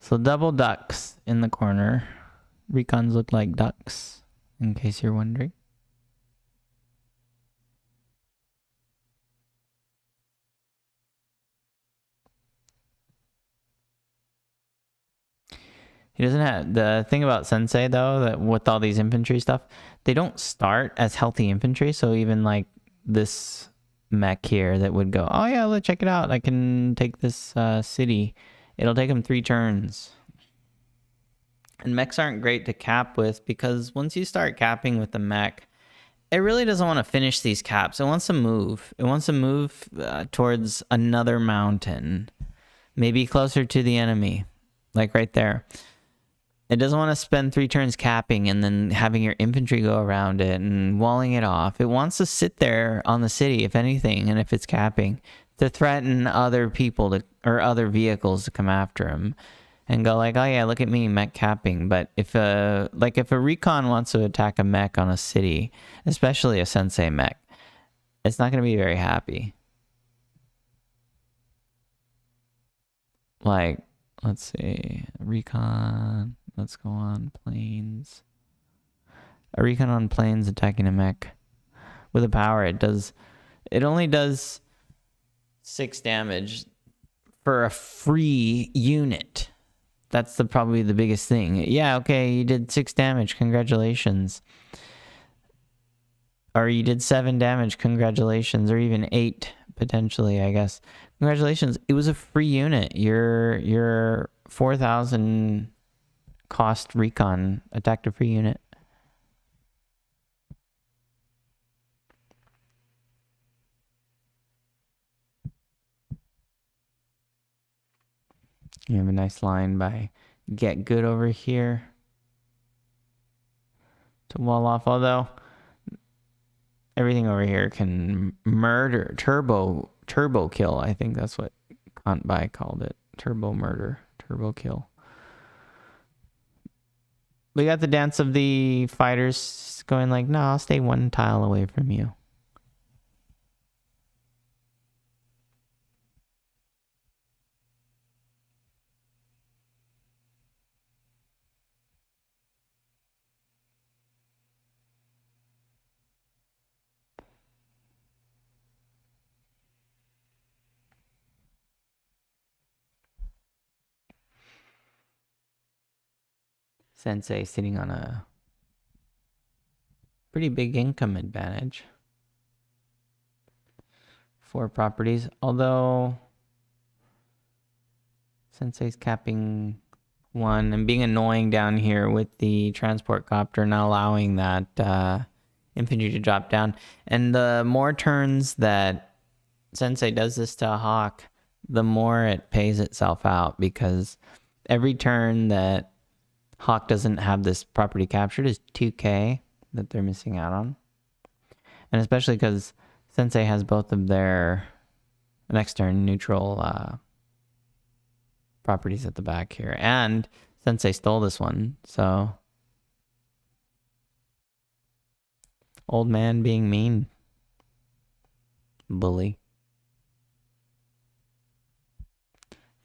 So double ducks in the corner. Recons look like ducks, in case you're wondering. He doesn't have... The thing about Sensei, though, that with all these infantry stuff, they don't start as healthy infantry. So even like this mech here that would go, oh yeah, let's check it out. I can take this city. It'll take him 3 turns. And mechs aren't great to cap with, because once you start capping with the mech, it really doesn't want to finish these caps. It wants to move. It wants to move towards another mountain, maybe closer to the enemy, like right there. It doesn't want to spend 3 turns capping and then having your infantry go around it and walling it off. It wants to sit there on the city, if anything, and if it's capping, to threaten other people or other vehicles to come after him. And go like, oh yeah, look at me, mech capping. But if a recon wants to attack a mech on a city, especially a Sensei mech, it's not going to be very happy. Like, let's see, recon. Let's go on planes. A recon on planes attacking a mech with a power. It only does 6 damage for a free unit. That's probably the biggest thing. Yeah, okay, you did 6 damage. Congratulations. Or you did 7 damage. Congratulations. Or even 8, potentially, I guess. Congratulations. It was a free unit. Your 4,000 cost recon attacked a free unit. You have a nice line by Get Good over here to wall off, although everything over here can murder, turbo kill. I think that's what Kantbai called it. Turbo murder, turbo kill. We got the dance of the fighters going like, no, I'll stay 1 tile away from you. Sensei sitting on a pretty big income advantage. 4 properties, although Sensei's capping 1 and being annoying down here with the transport copter, not allowing that infantry to drop down. And the more turns that Sensei does this to a Hawk, the more it pays itself out, because every turn that Hawk doesn't have this property captured is 2k that they're missing out on. And especially because Sensei has both of their next turn neutral properties at the back here. And Sensei stole this one, so old man being mean. Bully.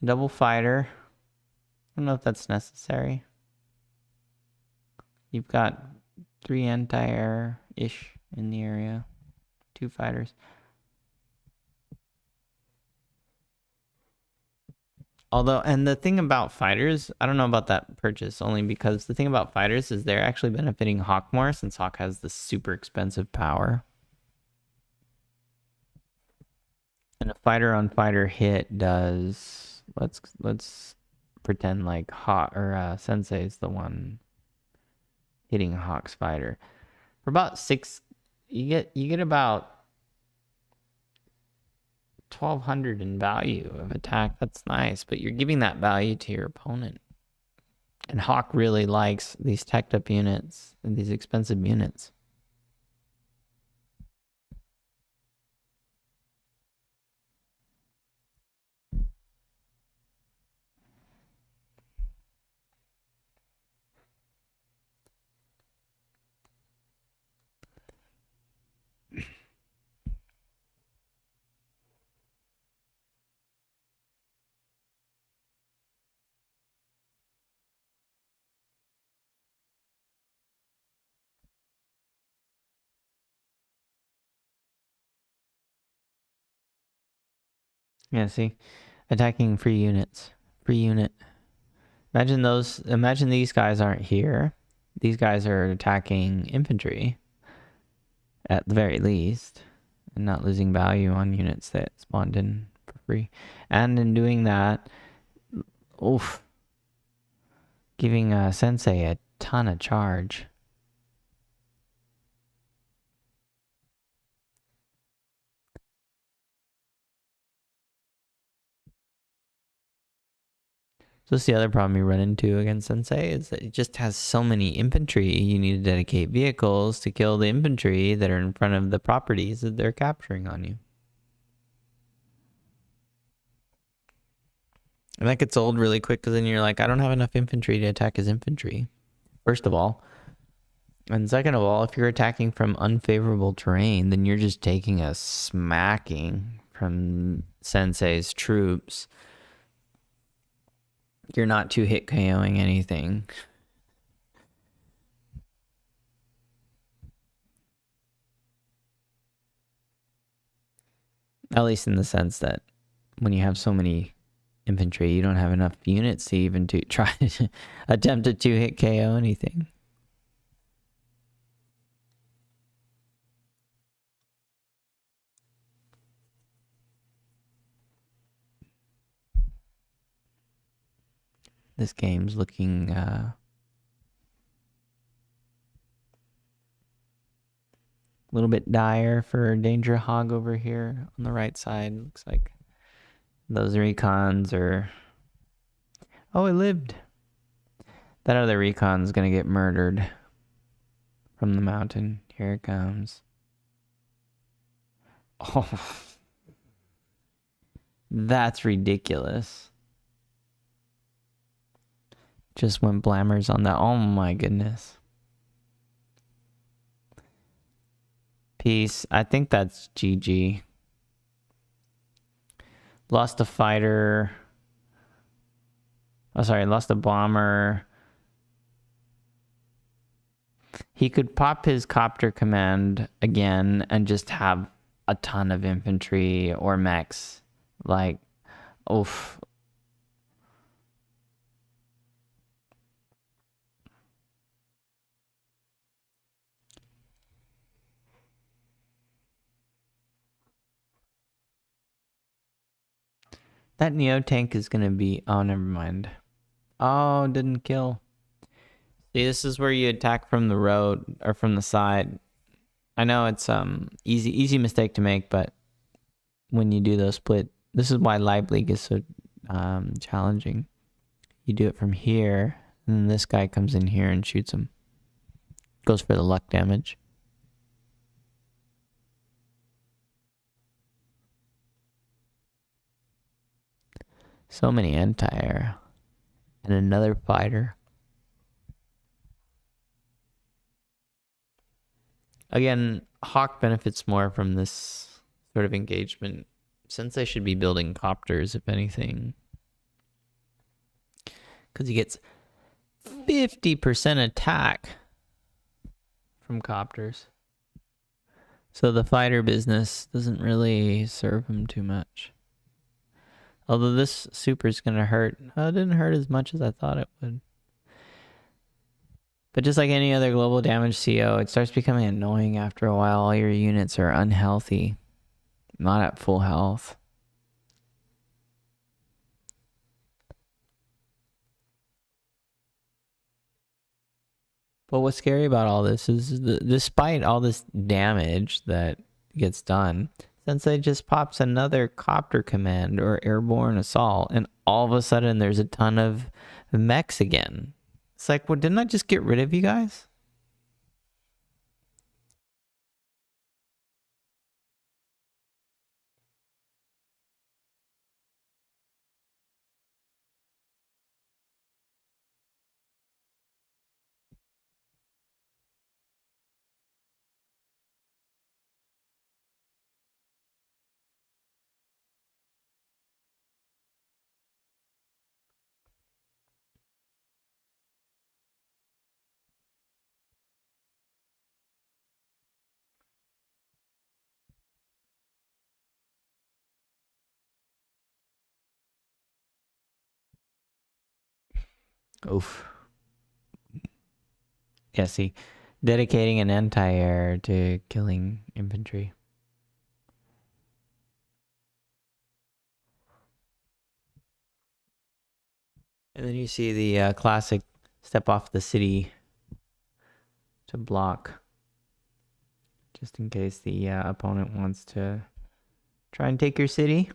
Double fighter. I don't know if that's necessary. You've got 3 anti-air-ish in the area. 2 fighters. Although, and the thing about fighters, I don't know about that purchase, only because the thing about fighters is they're actually benefiting Hawk more, since Hawk has this super expensive power. And a fighter on fighter hit does, let's pretend like Hawk or Sensei's the one hitting Hawk's fighter. For about 6, you get about 1,200 in value of attack. That's nice, but you're giving that value to your opponent. And Hawk really likes these teched up units and these expensive units. Yeah, see? Attacking free units. Free unit. Imagine these guys aren't here. These guys are attacking infantry, at the very least, and not losing value on units that spawned in for free. And in doing that, oof, giving Sensei a ton of charge. So that's the other problem you run into against Sensei, is that it just has so many infantry. You need to dedicate vehicles to kill the infantry that are in front of the properties that they're capturing on you. And that gets old really quick, because then you're like, I don't have enough infantry to attack his infantry, first of all. And second of all, if you're attacking from unfavorable terrain, then you're just taking a smacking from Sensei's troops. You're not 2-hit KOing anything. At least in the sense that when you have so many infantry, you don't have enough units to even to try to attempt to 2-hit KO anything. This game's looking a little bit dire for Danger Hog over here on the right side. Looks like those recons are... Oh, it lived. That other recon's gonna get murdered from the mountain. Here it comes. Oh, that's ridiculous. Just went blammers on that. Oh my goodness. Peace. I think that's GG. Lost a fighter. Oh, sorry. Lost a bomber. He could pop his copter command again and just have a ton of infantry or mechs. Like, oof. That Neo tank is going to be... Oh, never mind. Oh, didn't kill. See, this is where you attack from the road or from the side. I know it's easy mistake to make, but when you do those split This is why Live League is so challenging. You do it from here, and then this guy comes in here and shoots him. Goes for the luck damage. So many anti-air. And another fighter. Again, Hawk benefits more from this sort of engagement, since they should be building copters, if anything. Because he gets 50% attack from copters. So the fighter business doesn't really serve him too much. Although this super is going to hurt. It didn't hurt as much as I thought it would. But just like any other global damage CO, it starts becoming annoying after a while. All your units are unhealthy, not at full health. But what's scary about all this is despite all this damage that gets done, Sensei just pops another copter command or airborne assault, and all of a sudden there's a ton of mechs again. It's like, well, didn't I just get rid of you guys? Oof. Yeah, see, dedicating an anti-air to killing infantry. And then you see the classic step off the city to block, just in case the opponent wants to try and take your city.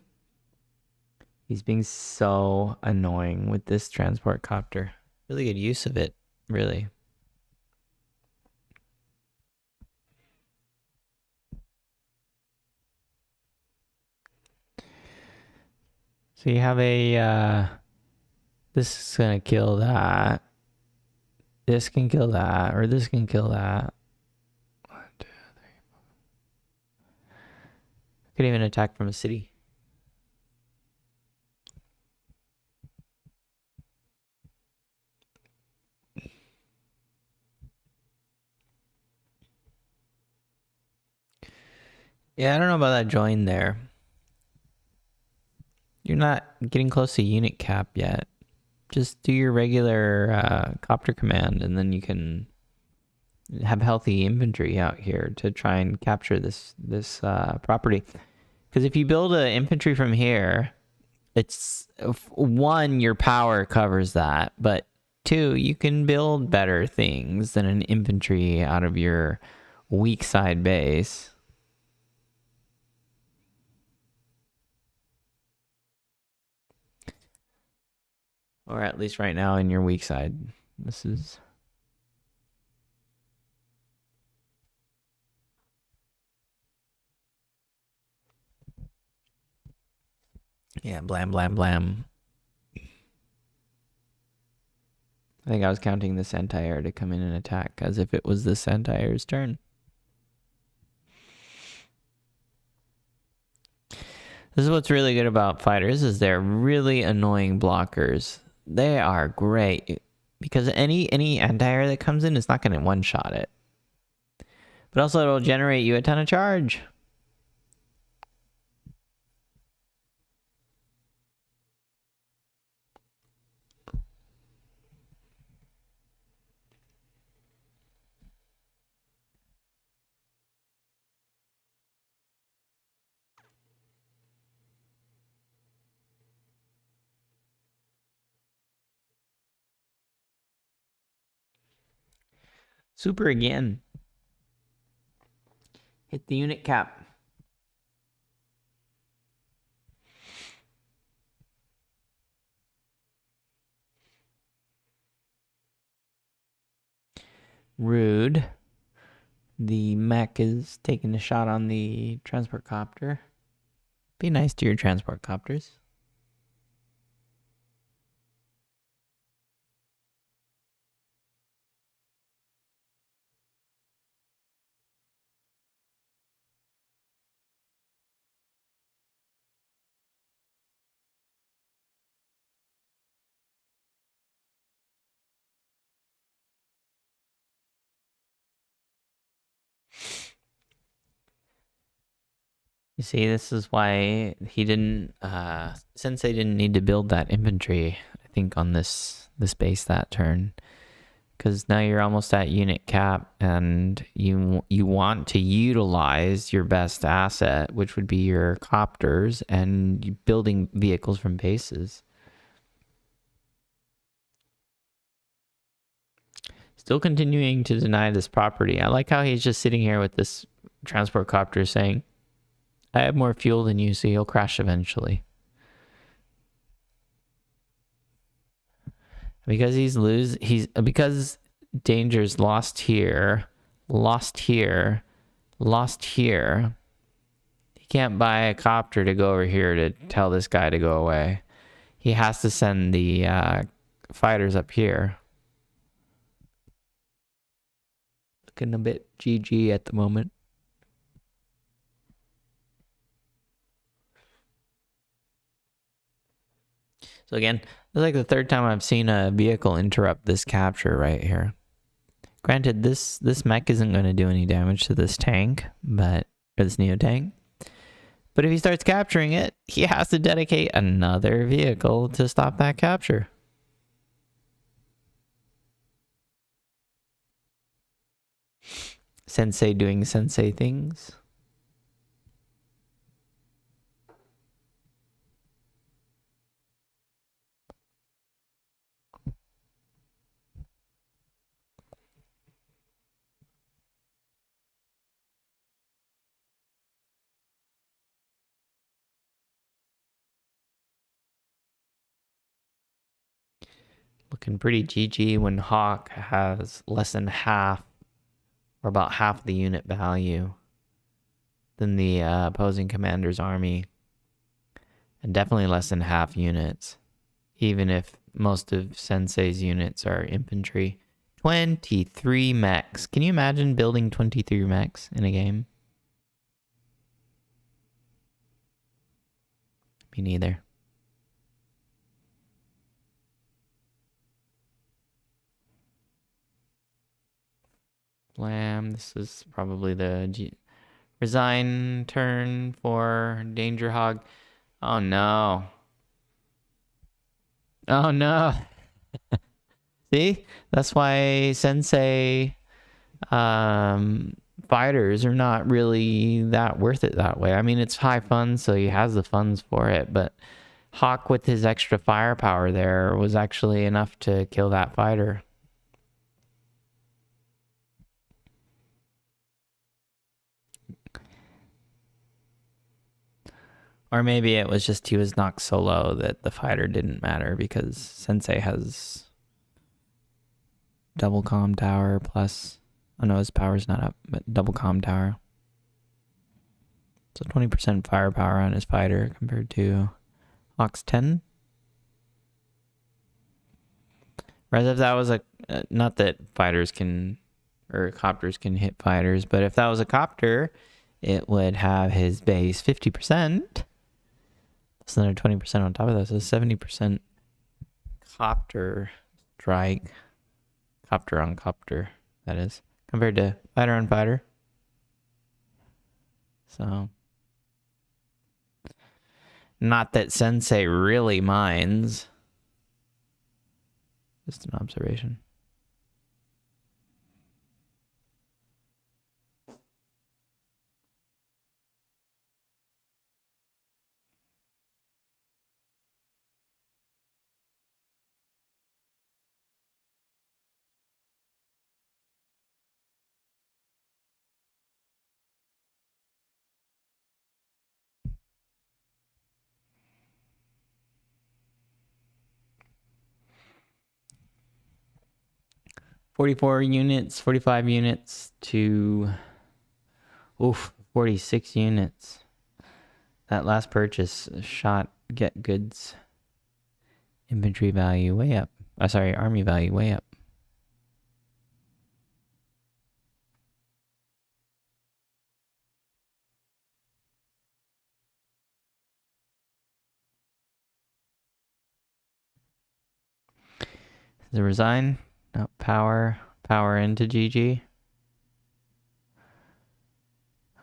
He's being so annoying with this transport copter. Really good use of it, really. So you have a, this is gonna kill that. This can kill that, or this can kill that. 1, 2, 3, 4. Could even attack from a city. Yeah, I don't know about that join there. You're not getting close to unit cap yet. Just do your regular copter command, and then you can have healthy infantry out here to try and capture this property. Because if you build an infantry from here, it's one, your power covers that, but two, you can build better things than an infantry out of your weak side base. Or at least right now in your weak side. This is... Yeah, blam, blam, blam. I think I was counting this anti-air to come in and attack as if it was this anti-air's turn. This is what's really good about fighters, is they're really annoying blockers. They are great because any anti-air that comes in is not going to one-shot it. But also it'll generate you a ton of charge. Super again. Hit the unit cap. Rude. The mech is taking a shot on the transport copter. Be nice to your transport copters. You see, this is why he didn't, Sensei didn't need to build that infantry, I think, on this base that turn. Because now you're almost at unit cap, and you want to utilize your best asset, which would be your copters, and building vehicles from bases. Still continuing to deny this property. I like how he's just sitting here with this transport copter saying, I have more fuel than you, so you'll crash eventually. Because because Danger's lost here, he can't buy a copter to go over here to tell this guy to go away. He has to send the fighters up here. Looking a bit GG at the moment. So again, it's like the third time I've seen a vehicle interrupt this capture right here. Granted, this mech isn't going to do any damage to this tank, or this Neo tank. But if he starts capturing it, he has to dedicate another vehicle to stop that capture. Sensei doing sensei things. Looking pretty GG when Hawk has less than half, or about half the unit value than the opposing commander's army. And definitely less than half units, even if most of Sensei's units are infantry. 23 mechs. Can you imagine building 23 mechs in a game? Me neither. Blam. This is probably the resign turn for Danger Hog. Oh no. Oh no. See? That's why Sensei fighters are not really that worth it that way. I mean, it's high funds, so he has the funds for it, but Hawk with his extra firepower there was actually enough to kill that fighter. Or maybe it was just he was knocked so low that the fighter didn't matter because Sensei has double comm tower plus... Oh no, his power's not up, but double comm tower. So 20% firepower on his fighter compared to Hawk's 10. Whereas if that was not that fighters can, or copters can hit fighters, but if that was a copter, it would have his base 50%. That's another 20% on top of that, so 70% copter strike. Copter on copter, that is, compared to fighter on fighter. So, not that Sensei really minds. Just an observation. 44 units, 45 units to 46 units. That last purchase shot get goods inventory value way up. Army value way up. Does it resign? No, power into GG.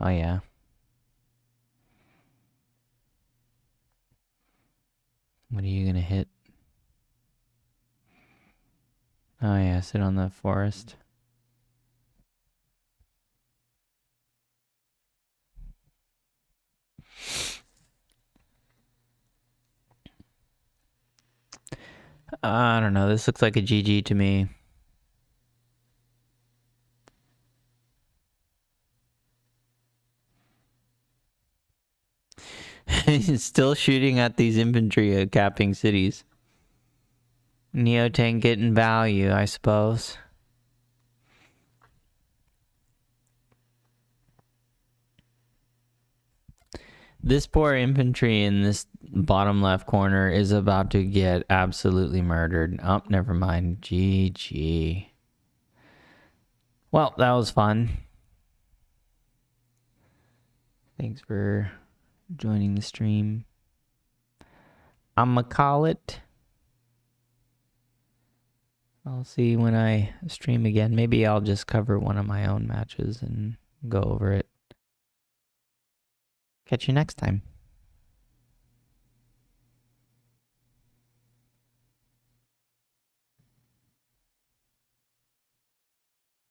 Oh yeah. What are you gonna hit? Oh yeah, sit on the forest. I don't know. This looks like a GG to me. He's still shooting at these infantry capping cities. Neotank getting value, I suppose. This poor infantry in this bottom left corner is about to get absolutely murdered. Oh, never mind. GG. Well, that was fun. Thanks for joining the stream. I'ma call it. I'll see when I stream again. Maybe I'll just cover one of my own matches and go over it. Catch you next time.